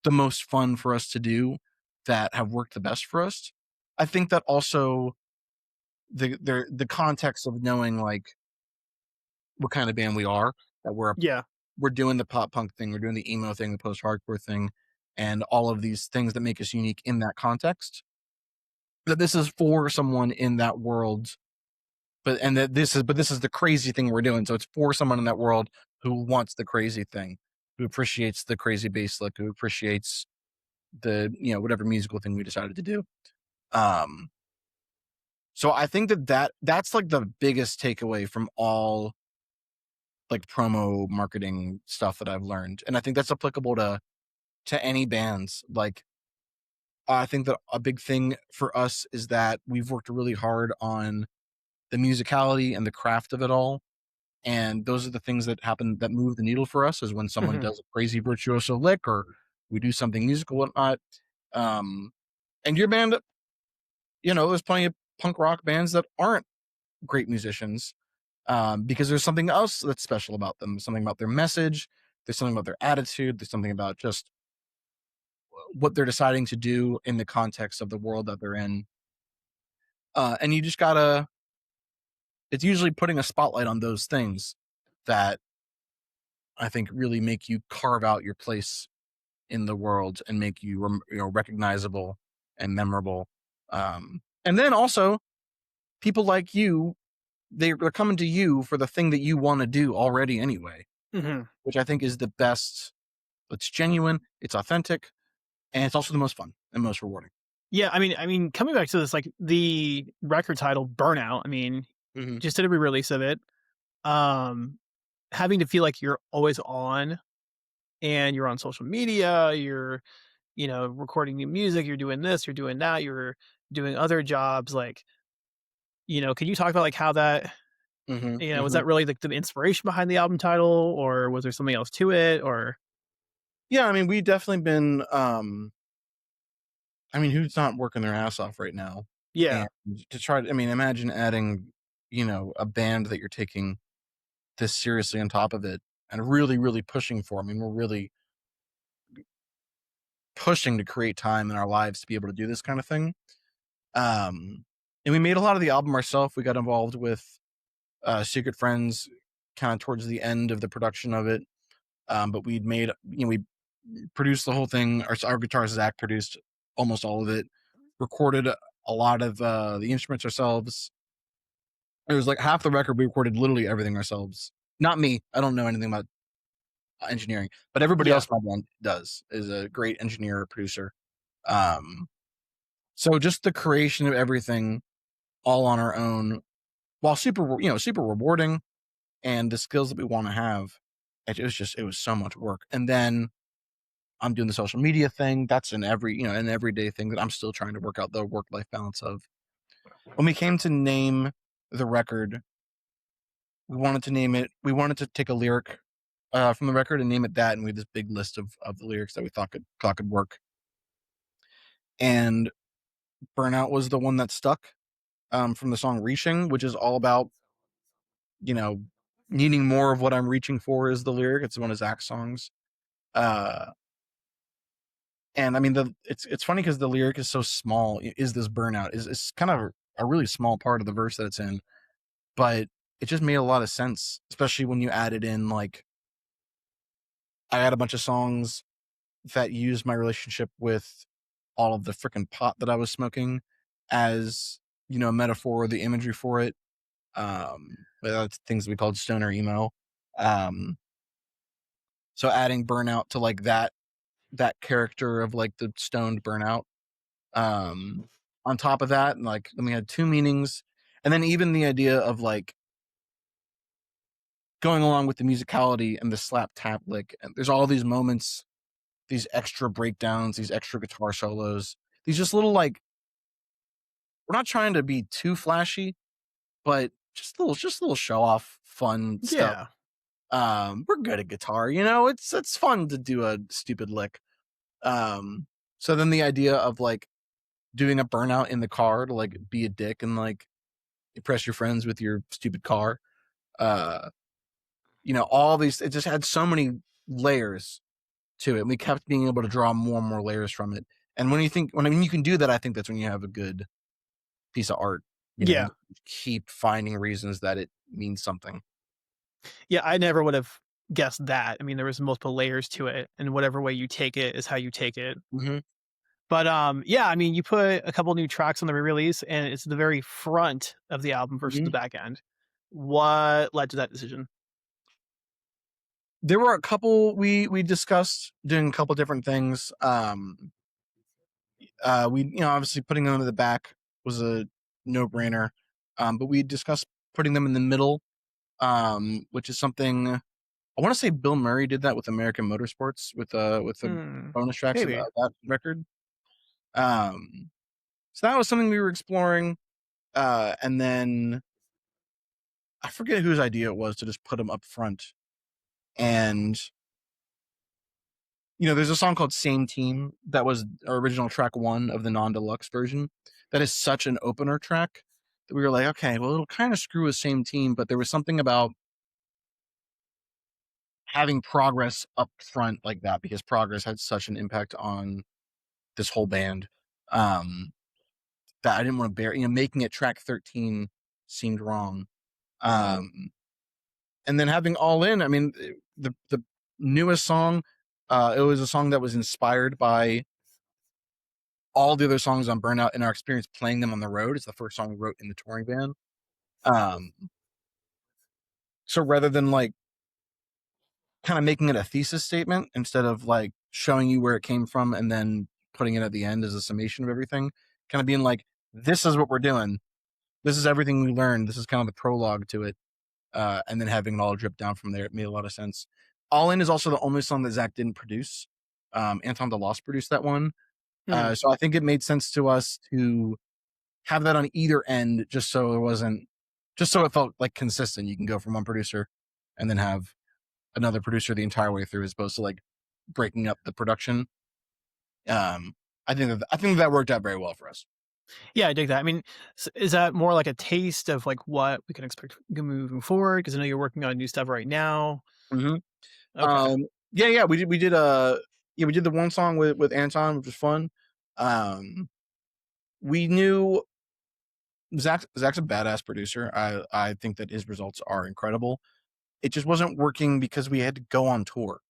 the most fun for us to do that have worked the best for us. I think that also the context of knowing like what kind of band we are, that Yeah. we're doing the pop punk thing, we're doing the emo thing, the post hardcore thing, and all of these things that make us unique in that context. That this is for someone in that world, but this is the crazy thing we're doing. So it's for someone in that world who wants the crazy thing, who appreciates the crazy bass lick, who appreciates the whatever musical thing we decided to do. Um, so I think that's like the biggest takeaway from all like promo marketing stuff that I've learned, and I think that's applicable to any bands. Like I think that a big thing for us is that we've worked really hard on the musicality and the craft of it all. And those are the things that happen that move the needle for us is when someone Mhm. does a crazy virtuoso lick or we do something musical and whatnot. Um, and your band, there's plenty of punk rock bands that aren't great musicians because there's something else that's special about them. Something about their message. There's something about their attitude. There's something about just what they're deciding to do in the context of the world that they're in. And you just gotta, it's usually putting a spotlight on those things that I think really make you carve out your place in the world and make you, recognizable and memorable. And then also people like you, they're coming to you for the thing that you want to do already anyway, Mhm. which I think is the best. It's genuine, it's authentic, and it's also the most fun and most rewarding. Yeah, I mean, coming back to this, like, the record title, Burnout, I mean, Hmm. just did a re-release of it. Um, Having to feel like you're always on and you're on social media, you're, recording new music, you're doing this, you're doing that, you're doing other jobs, like, can you talk about, like, how that Hmm. was Hmm. that really, like, the inspiration behind the album title, or was there something else to it, or Yeah, I mean, we definitely been. I mean, who's not working their ass off right now? And Yeah. to try to, I mean, imagine adding, a band that you're taking this seriously on top of it and really, really pushing for. I mean, we're really pushing to create time in our lives to be able to do this kind of thing. Um, and we made a lot of the album ourselves. We got involved with Secret Friends kind of towards the end of the production of it. But we'd made, we produced the whole thing. Our guitarist Zach produced almost all of it, recorded a lot of the instruments ourselves. It was like half the record we recorded literally everything ourselves. Not me. I don't know anything about engineering, but everybody Yeah. else in my band does. Is a great engineer or producer. Um, so just the creation of everything all on our own, while super rewarding, and the skills that we want to have, it was so much work. And then I'm doing the social media thing. That's an everyday thing that I'm still trying to work out the work life balance of. When we came to name the record, we wanted to take a lyric from the record and name it that, and we had this big list of the lyrics that we thought could work. And Burnout was the one that stuck from the song Reaching, which is all about, you know, needing more of what I'm reaching for is the lyric. It's one of Zach's songs. Uh, and I mean, it's funny because the lyric is so small. Is this burnout? Is kind of a really small part of the verse that it's in, but it just made a lot of sense, especially when you added in like I had a bunch of songs that used my relationship with all of the freaking pot that I was smoking as a metaphor, the imagery for it. That's things we called stoner emo. Um, so adding burnout to like that character of like the stoned burnout. On top of that, and like then we had two meanings, and then even the idea of like going along with the musicality and the slap tap lick. And there's all these moments, these extra breakdowns, these extra guitar solos, these just little like we're not trying to be too flashy, but just little show off fun stuff. Yeah. We're good at guitar, it's fun to do a stupid lick. Um, so then the idea of like doing a burnout in the car to like be a dick and like impress your friends with your stupid car. Uh, all these. It just had so many layers to it. And we kept being able to draw more and more layers from it. And when you can do that, I think that's when you have a good piece of art. Yeah. Keep finding reasons that it means something. Yeah, I never would have guessed that. I mean, there was multiple layers to it, and whatever way you take it is how you take it. Mm-hmm. But, yeah, I mean, you put a couple new tracks on the re-release, and it's the very front of the album versus Mm-hmm. the back end. What led to that decision? There were a couple we discussed doing a couple different things. We obviously putting them in the back was a no brainer. But we discussed putting them in the middle, which is something I want to say Bill Murray did that with American Motorsports with the Hmm, bonus tracks of maybe. that record. Um, so that was something we were exploring. And then I forget whose idea it was to just put them up front. And there's a song called Same Team that was original track 1 of the non-deluxe version. That is such an opener track that we were like, okay, well, it'll kind of screw with Same Team, but there was something about having Progress up front like that because Progress had such an impact on this whole band, um, that I didn't want to bear. Making it track 13 seemed wrong. And then having All In, I mean, the newest song, it was a song that was inspired by all the other songs on Burnout and our experience playing them on the road. It's the first song we wrote in the touring band. Um, so rather than like kind of making it a thesis statement instead of like showing you where it came from and then putting it at the end as a summation of everything, kind of being like, this is what we're doing. This is everything we learned. This is kind of the prologue to it. And then having it all drip down from there. It made a lot of sense. All In is also the only song that Zach didn't produce. Anton DeLoss produced that one. Hmm. So I think it made sense to us to have that on either end, just so it felt like consistent. You can go from one producer and then have another producer the entire way through, as opposed to like breaking up the production. I think that worked out very well for us. Yeah, I dig that. I mean, is that more like a taste of, like, what we can expect moving forward? Because I know you're working on new stuff right now. Mm-hmm. Okay. Yeah, we did the one song with Anton, which was fun. We knew Zach's a badass producer. I think that his results are incredible. It just wasn't working because we had to go on tour.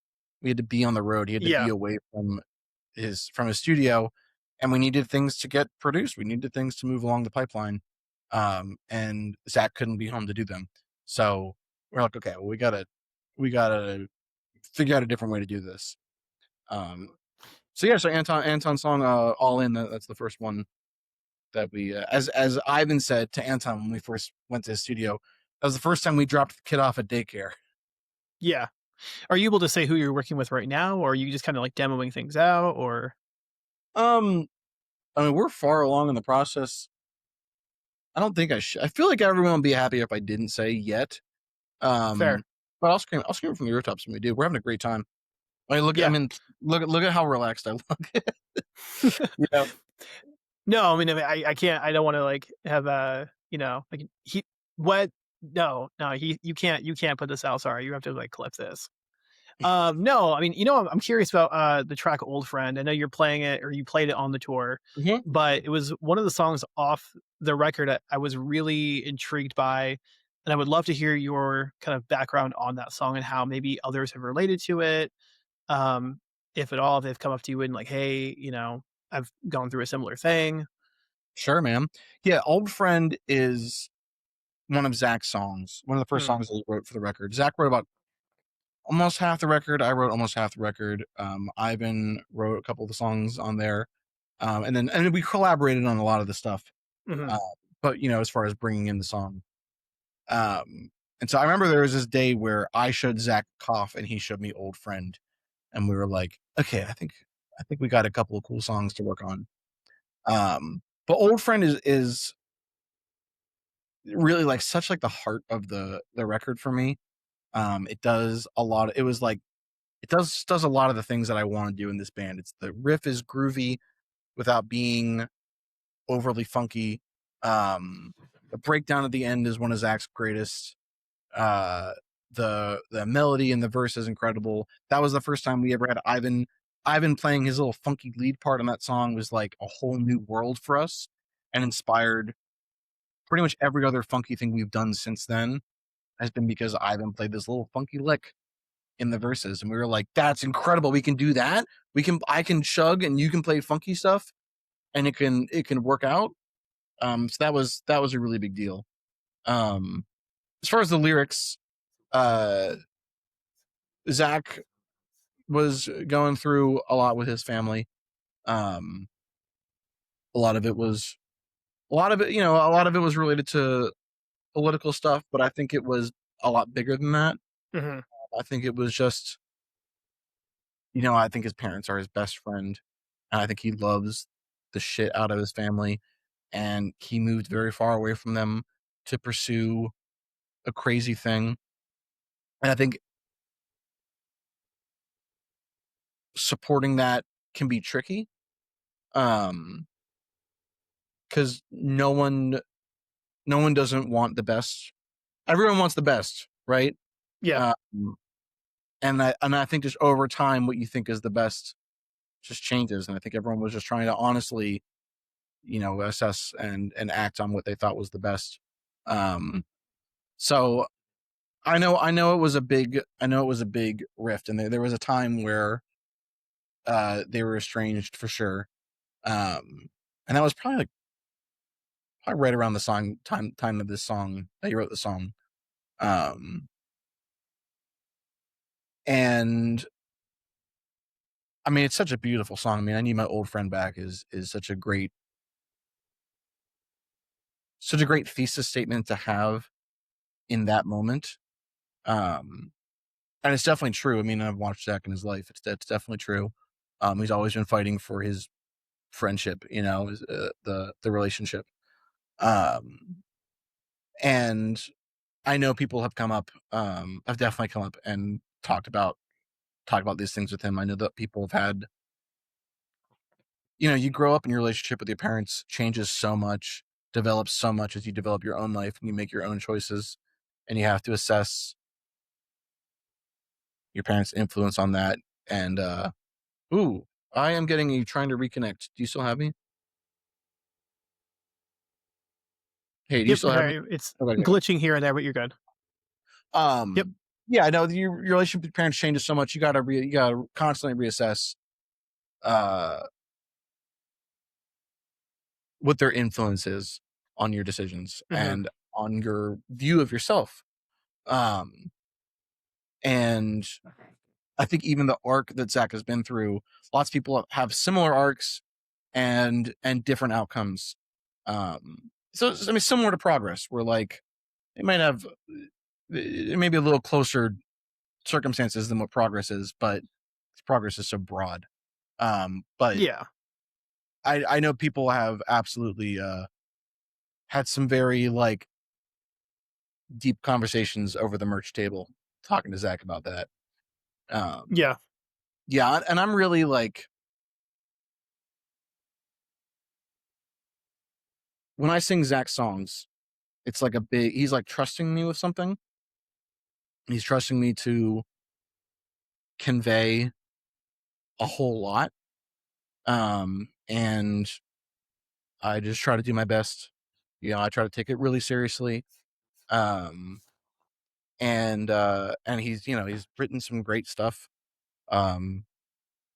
We had to be on the road. He had to be Yeah. away from his studio, and we needed things to get produced. We needed things to move along the pipeline. And Zach couldn't be home to do them. So we're like, okay, well, we gotta figure out a different way to do this. Um, so yeah, so Anton's song, All In, that's the first one that we, as Ivan said to Anton when we first went to his studio, that was the first time we dropped the kid off at daycare. Yeah. Are you able to say who you're working with right now, or are you just kinda, like, demoing things out, or Um, I mean, we're far along in the process. I don't think I should. I feel like everyone would be happier if I didn't say yet. fair? But I'll scream from the rooftops when we do. We're having a great time. I Yeah. mean, look at how relaxed I look. you know, No, I can't I don't wanna, like, have a like, he what? No, no, you can't put this out, sorry, you have to, like, clip this. No, I mean, I'm curious about, the track "Old Friend." I know you're playing it or you played it on the tour, Mhm. but it was one of the songs off the record I was really intrigued by, and I would love to hear your kind of background on that song and how maybe others have related to it, um, if at all, if they've come up to you and like, "Hey, I've gone through a similar thing." Sure, man. Yeah, Old Friend is one of Zach's songs. One of the first Hmm, songs that he wrote for the record. Zach wrote about almost half the record. I wrote almost half the record. Ivan wrote a couple of the songs on there. And then we collaborated on a lot of the stuff. mhm. Uh, but as far as bringing in the song, and so I remember there was this day where I showed Zach Cough and he showed me Old Friend, and we were like, okay, I think we got a couple of cool songs to work on. But Old Friend is really like such like the heart of the record for me. It does a lot. It was like it does a lot of the things that I want to do in this band. It's the riff is groovy without being overly funky. The breakdown at the end is one of Zach's greatest. Uh, the melody in the verse is incredible. That was the first time we ever had Ivan playing his little funky lead part on that song was like a whole new world for us and inspired pretty much every other funky thing we've done since then has been because Ivan played this little funky lick in the verses, and we were like, "That's incredible! We can do that. I can chug, and you can play funky stuff, and it can work out." So that was a really big deal. As far as the lyrics, uh, Zach was going through a lot with his family. Um, a lot of it was a lot of it, a lot of it was related to political stuff, but I think it was a lot bigger than that. Mhm. I think it was just, I think his parents are his best friend, and I think he loves the shit out of his family, and he moved very far away from them to pursue a crazy thing. And I think supporting that can be tricky, um, because no one doesn't want the best. Everyone wants the best, right? Yeah. Um, and I think just over time, what you think is the best just changes. And I think everyone was just trying to honestly, assess and act on what they thought was the best. Um, so I know it was a big rift, and there was a time where they were estranged for sure. And that was probably right around the time of this song that you wrote the song. Um, and I mean, it's such a beautiful song. I mean, I Need My Old Friend Back is such a great thesis statement to have in that moment. Um, and it's definitely true. I mean, I've watched Zach in his life. It's definitely true. He's always been fighting for his friendship, the relationship. Um, and I know people have come up, have definitely come up and talked about these things with him. I know that people have had, you grow up and your relationship with your parents changes so much, develops so much as you develop your own life and you make your own choices, and you have to assess your parents' influence on that. And ooh, I am getting you trying to reconnect. Do you still have me? Hey, do you Yep. still have me? It's Okay, good. glitching here and there, but you're good. Yep. Yeah, I know your relationship with parents changes so much. You gotta constantly reassess uh what their influence is on your decisions Mhm. and on your view of yourself. Um, and I think even the arc that Zach has been through, lots of people have similar arcs and different outcomes. So I mean, similar to progress, where like they might have it may be a little closer circumstances than what progress is, but progress is so broad. But Yeah. I know people have absolutely had some very like deep conversations over the merch table talking to Zach about that. Um, Yeah. yeah, and I'm really like when I sing Zach songs, it's like he's like trusting me with something. He's trusting me to convey a whole lot. And I just try to do my best. I try to take it really seriously. Um, and he's written some great stuff. Um,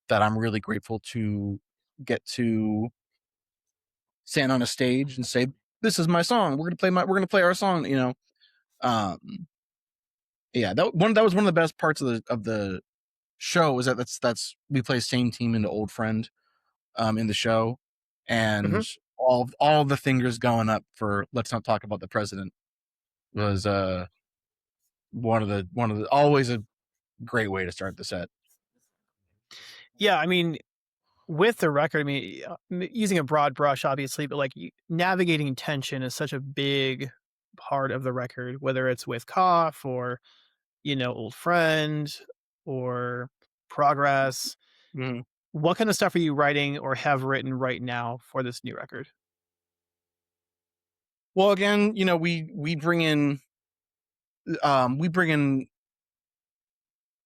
that I'm really grateful to get to stand on a stage and say, "This is my song. We're gonna play our song." Um, yeah, that was one of the best parts of the show was that's we play same team into Old Friend in the show, Mhm. and all the fingers going up for "Let's Not Talk About the President" was one of the always a great way to start the set. Yeah. I mean, with the record, I mean, using a broad brush, obviously, but like navigating tension is such a big part of the record, whether it's with Cough or, Old Friend or Progress. Mhm. What kind of stuff are you writing or have written right now for this new record? Well, again, we bring in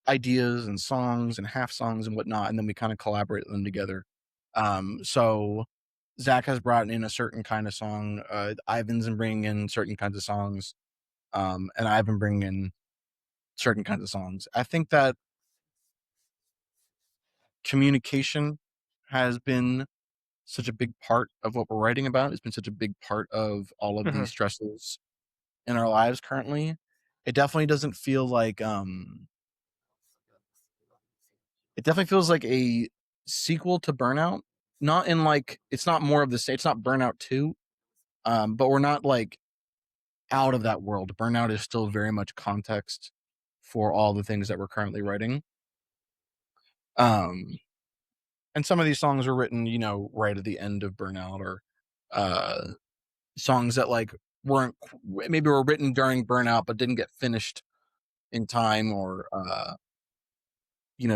ideas and songs and half songs and whatnot, and then we kind of collaborate them together. So Zach has brought in a certain kind of song. Ivan's been bringing in certain kinds of songs, and I've been bringing in certain kinds of songs. I think that communication has been such a big part of what we're writing about. It's been such a big part of all of Mhm. these stresses in our lives currently. It definitely doesn't feel like it definitely feels like a sequel to Burnout. Not in like it's not more of the same. It's not Burnout 2. But we're not like out of that world. Burnout is still very much context for all the things that we're currently writing. Um, and some of these songs were written, right at the end of Burnout, or uh, songs that like weren't maybe were written during Burnout but didn't get finished in time, or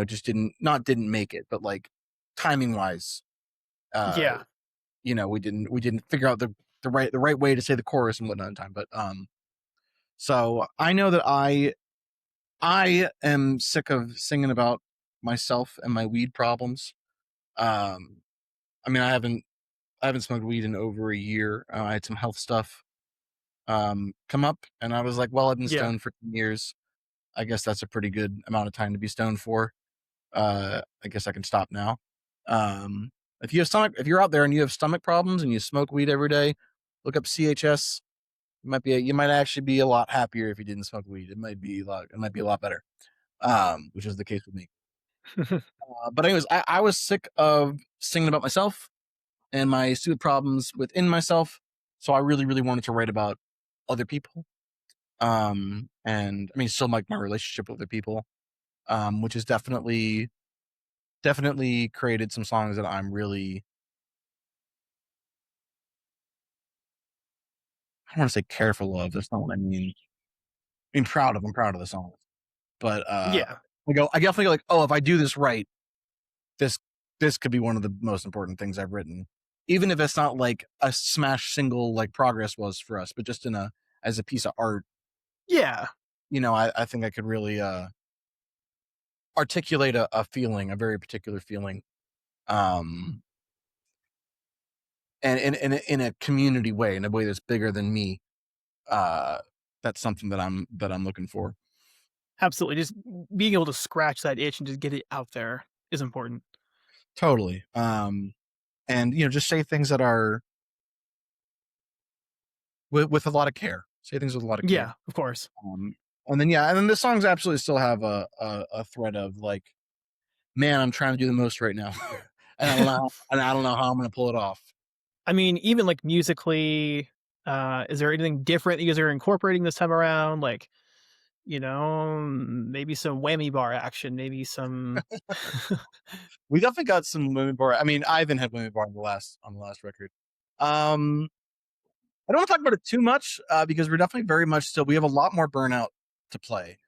just didn't make it, but like timing wise, uh, Yeah. we didn't figure out the right way to say the chorus and whatnot in time. But so I know that I am sick of singing about myself and my weed problems. Um, I mean, I haven't smoked weed in over a year. I had some health stuff come up, and I was like, well, I've been Yeah. stoned for 10 years. I guess that's a pretty good amount of time to be stoned for. I guess I can stop now. Um, if you're out there and you have stomach problems and you smoke weed every day, look up CHS. You might actually be a lot happier if you didn't smoke weed. It might be a lot better. Which is the case with me. But anyways, I was sick of singing about myself and my stupid problems within myself. So I really, really wanted to write about other people. And I mean, still like my relationship with other people. Which has definitely created some songs that I'm really, I don't want to say careful of. That's not what I mean. I mean proud of. I'm proud of the songs. But Yeah. I definitely go like, oh, if I do this right, this this could be one of the most important things I've written, even if it's not like a smash single like Progress was for us, but just in a as a piece of art. Yeah. I think I could really articulate a feeling, a very particular feeling, um, and in a community way, in a way that's bigger than me. Uh, that's something that I'm looking for. Absolutely. Just being able to scratch that itch and just get it out there is important. Totally. And just say things that are with a lot of care. Say things with a lot of Yeah, care. of course. Um, and then the songs absolutely still have a thread of like, man, I'm trying to do the most right now, and I don't know how I'm gonna pull it off. I mean, even like musically, is there anything different that you guys are incorporating this time around? Like, maybe some whammy bar action, maybe some We definitely got some women bar. I mean, Ivan had women bar on the last record. Um, I don't want to talk about it too much because we're definitely very much still. We have a lot more Burnout to play.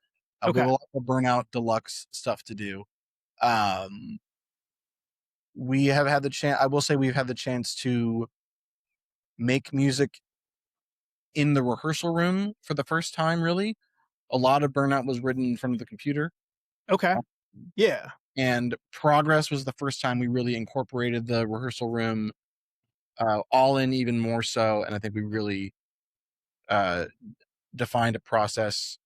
We have Okay. a lot more Burnout Deluxe stuff to do. Um, we have had the chance. I will say we've had the chance to make music in the rehearsal room for the first time. Really, a lot of Burnout was written in front of the computer, Okay. Yeah. and Progress was the first time we really incorporated the rehearsal room all in even more so. And I think we really uh, defined a process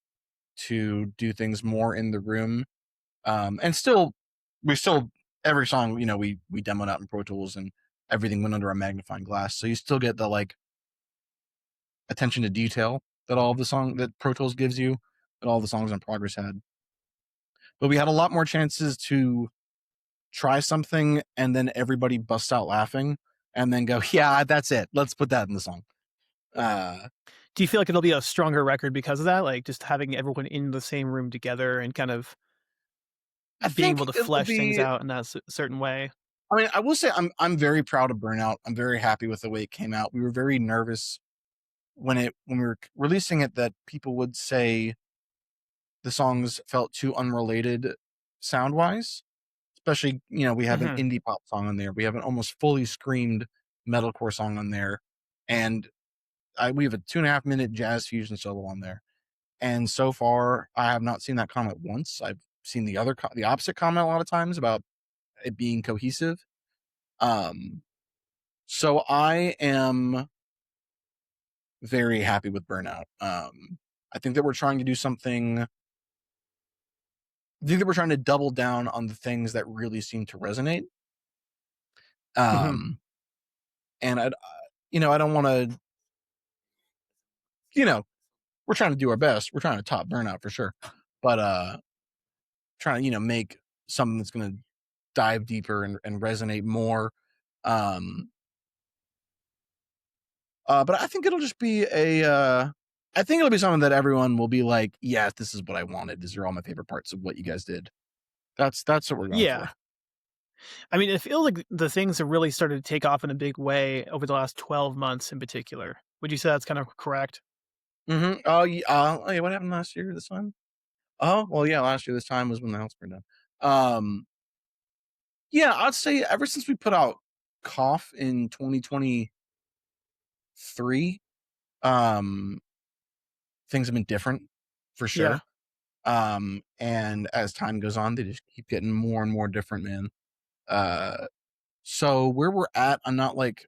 to do things more in the room. And we still every song we demoed out in Pro Tools, and everything went under a magnifying glass, so you still get the like attention to detail that all of the song that Pro Tools gives you, that all the songs in Progress had. But we had a lot more chances to try something and then everybody busts out laughing and then go, yeah, that's it, let's put that in the song. uh Do you feel like it'll be a stronger record because of that? Like just having everyone in the same room together and kind of I being think able to it will flesh things be. out in that certain way. I mean, I will say I'm very proud of Burnout. I'm very happy with the way it came out. We were very nervous when we were releasing it that people would say the songs felt too unrelated sound wise. Especially, we have an Mhm. indie pop song on there. We have an almost fully screamed metalcore song on there, and we have a 2.5 minute jazz fusion solo on there. And so far, I have not seen that comment once. I've seen the opposite comment a lot of times about it being cohesive. So I am very happy with Burnout. I think that we're trying to do something. I think that we're trying to double down on the things that really seem to resonate. Mhm. Um, and I don't want to, you know, we're trying to do our best. We're trying to top Burnout for sure, but trying to make something that's going to dive deeper and resonate more. Um, but I think it'll just be I think it'll be something that everyone will be like, yeah, this is what I wanted. These are all my favorite parts of what you guys did. That's what we're going Yeah. for. I mean, it feels like the things have really started to take off in a big way over the last 12 months in particular. Would you say that's kind of correct? Oh, yeah. Oh, yeah. What happened last year? This time? Oh, well, yeah. Last year, this time was when the house burned down. Yeah, I'd say ever since we put out Cough in 2023, um, things have been different for Yeah. sure. And as time goes on, they just keep getting more and more different, man. Uh, so where we're at, I'm not like,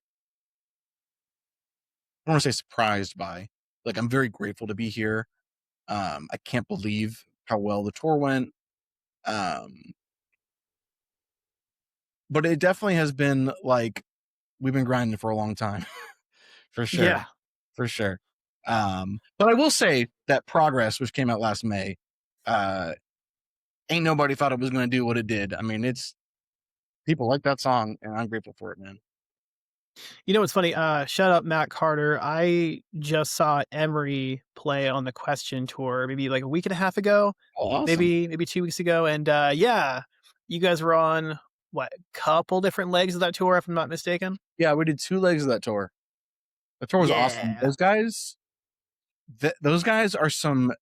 I don't want to say surprised by. Like, I'm very grateful to be here. I can't believe how well the tour went. Um, but it definitely has been like we've been grinding for a long time, for sure, Yeah. for sure. But I will say that Progress, which came out last May, uh, ain't nobody thought it was going to do what it did. I mean, it's people like that song, and I'm grateful for it, man. You know what's funny? Shout out Matt Carter. I just saw Emery play on the Question tour maybe like a week and a half ago, Oh, awesome. maybe 2 weeks ago, and yeah, you guys were on what couple different legs of that tour, if I'm not mistaken. Yeah, we did 2 legs of that tour. The tour was awesome. Yeah. Those guys are some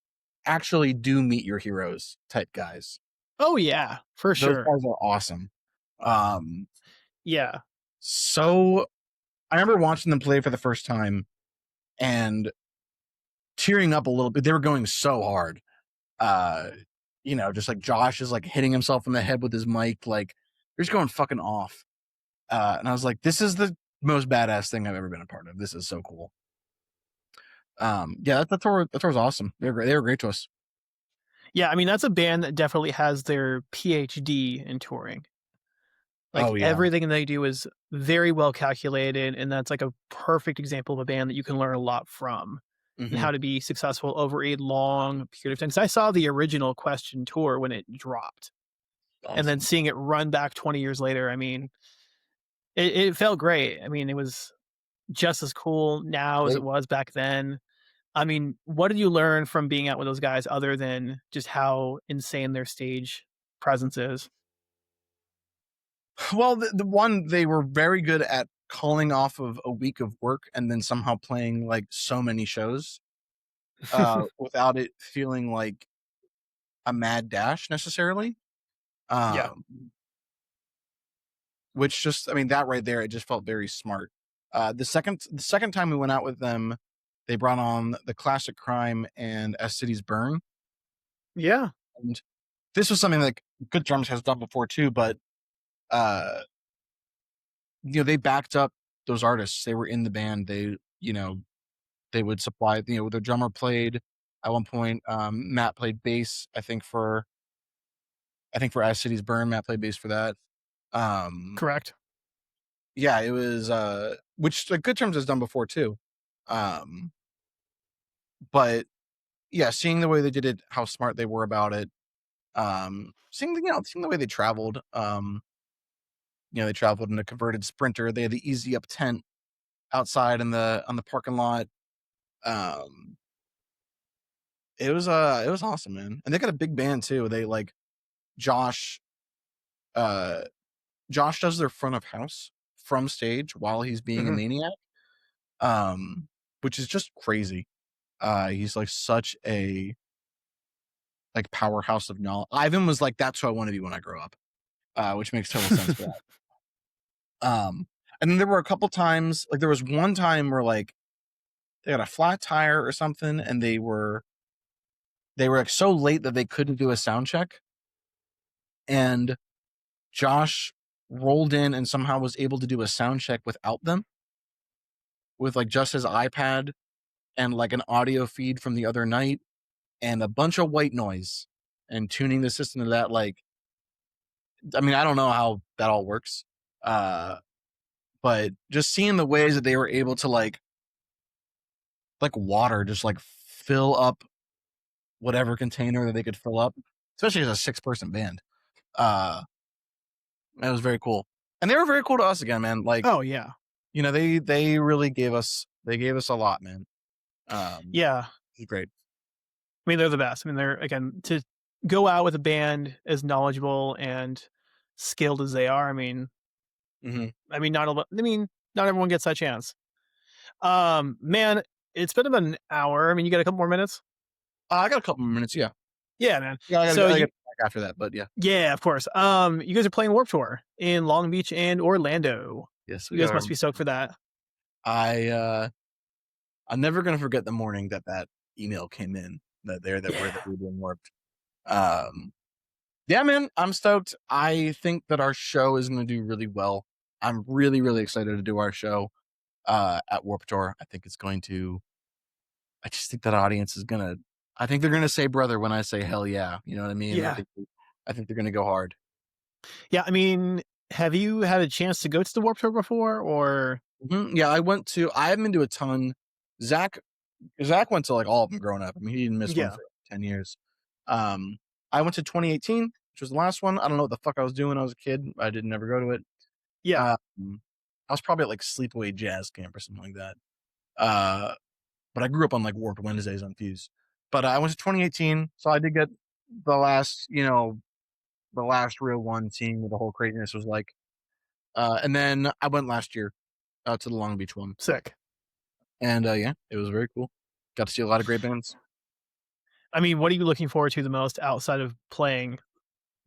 actually do meet your heroes type guys. Oh yeah, for Those sure. guys are awesome. Um, Yeah. so I remember watching them play for the first time and tearing up a little bit. They were going so hard. Uh, just like Josh is like hitting himself in the head with his mic, like they're just going fucking off. And I was like, this is the most badass thing I've ever been a part of. This is so cool. Yeah, that tour was awesome. They were great to us. Yeah, I mean, that's a band that definitely has their PhD in touring. Like, Oh yeah. everything they do is very well calculated, and that's, like, a perfect example of a band that you can learn a lot from, and Hmm. how to be successful over a long period of time. 'Cause I saw the original Question tour when it dropped, and then Awesome. seeing it run back 20 years later, I mean, it felt great. I mean, it was just as cool now as it Great. was back then. I mean, what did you learn from being out with those guys other than just how insane their stage presence is? Well, the one they were very good at calling off of a week of work and then somehow playing like so many shows without it feeling like a mad dash necessarily. Yeah. Um, which just, I mean, that right there, it just felt very smart. The second time we went out with them, they brought on the Classic Crime and As Cities Burn, Yeah. and this was something like Good Drums has done before too, but uh, they backed up those artists. They were in the band. They would supply. The drummer played at one point. Matt played bass. I think for As Cities Burn, Matt played bass for that. Um, Correct. yeah, it was which like Good Terms has done before too. Um, but yeah, seeing the way they did it, how smart they were about it. Seeing the way they traveled. They traveled in a converted Sprinter. They had the Easy Up tent outside on the parking lot. Um, it was awesome, man. And they got a big band too. They like Josh. Uh, Josh does their front of house from stage while he's being a Mhm. maniac. Which is just crazy. He's like such a like powerhouse of knowledge. Ivan was like, "That's who I want to be when I grow up," which makes total sense for that. And then there were a couple times, like there was one time where like they got a flat tire or something, and they were like so late that they couldn't do a sound check. and Josh rolled in and somehow was able to do a sound check without them, with like just his iPad and like an audio feed from the other night and a bunch of white noise and tuning the system to that. Like, I mean, I don't know how that all works. But just seeing the ways that they were able to like water, just like fill up whatever container that they could fill up, especially as a 6-person band. That was very cool. And they were very cool to us again, man. Like, Oh yeah. you know, they really gave us a lot, man. Yeah. It was great. I mean, they're the best. I mean, they're again to go out with a band as knowledgeable and skilled as they are. Mm-hmm. Not everyone gets that chance. Man, it's been about an hour. I mean, you got a couple more minutes. I got a couple more minutes. Yeah. Yeah, man. Yeah, I So gotta you, get back after that, but yeah. yeah, of course. You guys are playing Warp Tour in Long Beach and Orlando. Yes, You we guys are. must be stoked for that. I'm never gonna forget the morning that email came in that we're being warped. Yeah, man, I'm stoked. I think that our show is gonna do really well. I'm really, really excited to do our show at Warp Tour. I think it's going to. I just think that audience is gonna. I think they're gonna say brother when I say hell yeah. You know what I mean? Yeah, I think they're gonna go hard. yeah. I mean, have you had a chance to go to the Warp Tour before, or Yeah, I went to. I haven't been to a ton. Zach Zach went to like all of them growing up. I mean, he didn't miss one yeah, for 10 years. Um, I went to 2018, which was the last one. I don't know what the fuck I was doing when I was a kid. I didn't ever go to it. yeah, I was probably at like Sleepaway Jazz Camp or something like that. Uh, but I grew up on like Warped Wednesdays on Fuse. But I went to 2018, so I did get the last, the last real one, seeing what the whole craziness was like. And then I went last year to the Long Beach one, sick. and yeah, it was very cool. Got to see a lot of great bands. I mean, what are you looking forward to the most outside of playing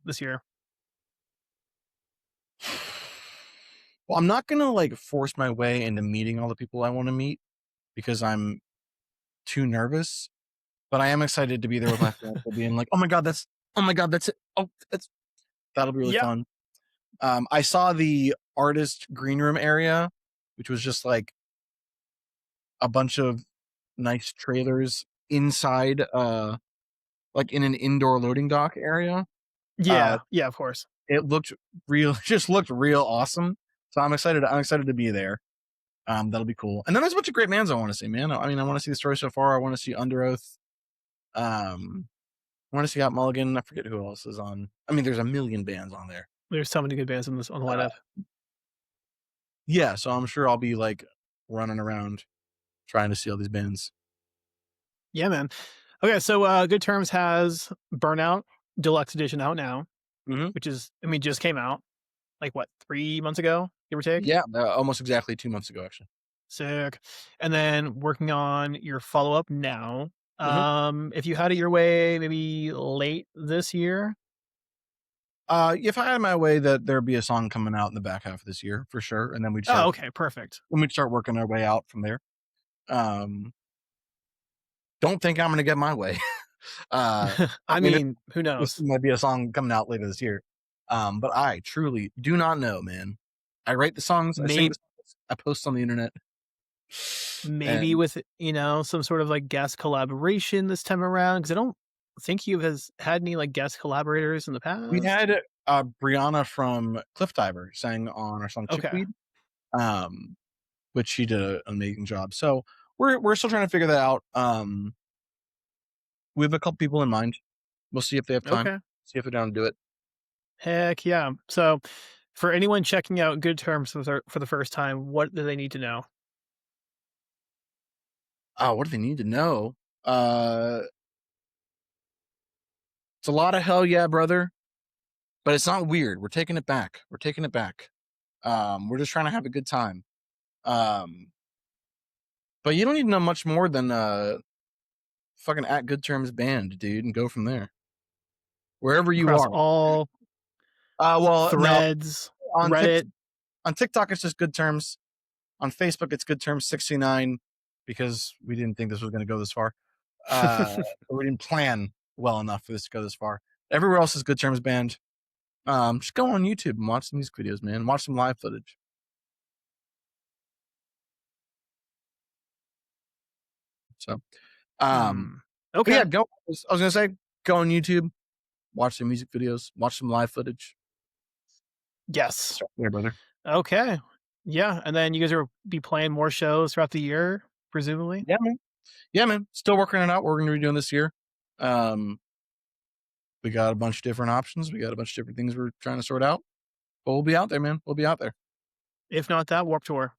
this year? Well, I'm not gonna like force my way into meeting all the people I want to meet because I'm too nervous. But I am excited to be there with my friends, being like, oh my god, that's it. Oh, that'll be really Yeah, fun. I saw the artist green room area, which was just like a bunch of nice trailers inside, like in an indoor loading dock area. Uh, yeah, yeah. Of course. it looked real, just looked real awesome. So I'm excited. I'm excited to be there. That'll be cool. And then there's a bunch of great bands I want to see, man. I mean, I want to see the Story So Far. I want to see Under Oath. I want to see Out Mulligan. I forget who else is on. I mean, there's a million bands on there. There's so many good bands on the Uh, lineup. yeah, so I'm sure I'll be like running around trying to see all these bands. Yeah, man. Okay, so Good Terms has Burnout Deluxe Edition out now, Hmm. which is, I mean, just came out like what 3 months ago, give or take. Yeah, almost exactly 2 months ago, actually. Sick. And then working on your follow up now. Hmm. If you had it your way, maybe late this year. If I had my way, that there'd be a song coming out in the back half of this year for sure, and then Oh, okay, perfect. we'd start working our way out from there. Um, don't think I'm gonna get my way. I I mean, mean, who this knows? might be a song coming out later this year. But I truly do not know, man. I write the songs, I sing Maybe the songs, I post on the internet. maybe And with some sort of like guest collaboration this time around, because I don't think you has had any like guest collaborators in the we past. had Brianna from Cliff Diver sang on our song Okay. Chickweed, um, which she did an amazing job. So we're still trying to figure that out. We have a couple people in mind. We'll see if they have time. Okay. See if they're down to do it. Heck yeah. So for anyone checking out Good Terms for the first time, what do they need to know? Oh, what do they need to know? Uh, it's a lot of hell yeah, brother, but it's not weird. We're taking it back. We're taking it back. We're just trying to have a good time. Um, but you don't need to know much more than fucking at Good Terms band, dude, and go from there. Wherever you Across are. all Well, no, threads, on Reddit. on TikTok it's just Good Terms. On Facebook it's Good Terms 69 because we didn't think this was going to go this far. We didn't plan well enough for this to go this far. Everywhere else is Good Terms band. Just go on YouTube and watch some music videos, man. Watch some live footage. So, um, Hmm. but yeah, Okay. go. I was gonna say, go on YouTube, watch some music videos, watch some live footage. Yes. Start there, brother. Okay. Yeah, and then you guys will be playing more shows throughout the year, presumably? Yeah, man. Yeah, man. Still working it out. What we're gonna be doing this year. Um, we got a bunch of different options. We got a bunch of different things we're trying to sort out. But we'll be out there, man. We'll be out there. If not that, Warped Tour.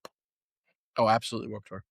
Oh, absolutely, Warped Tour.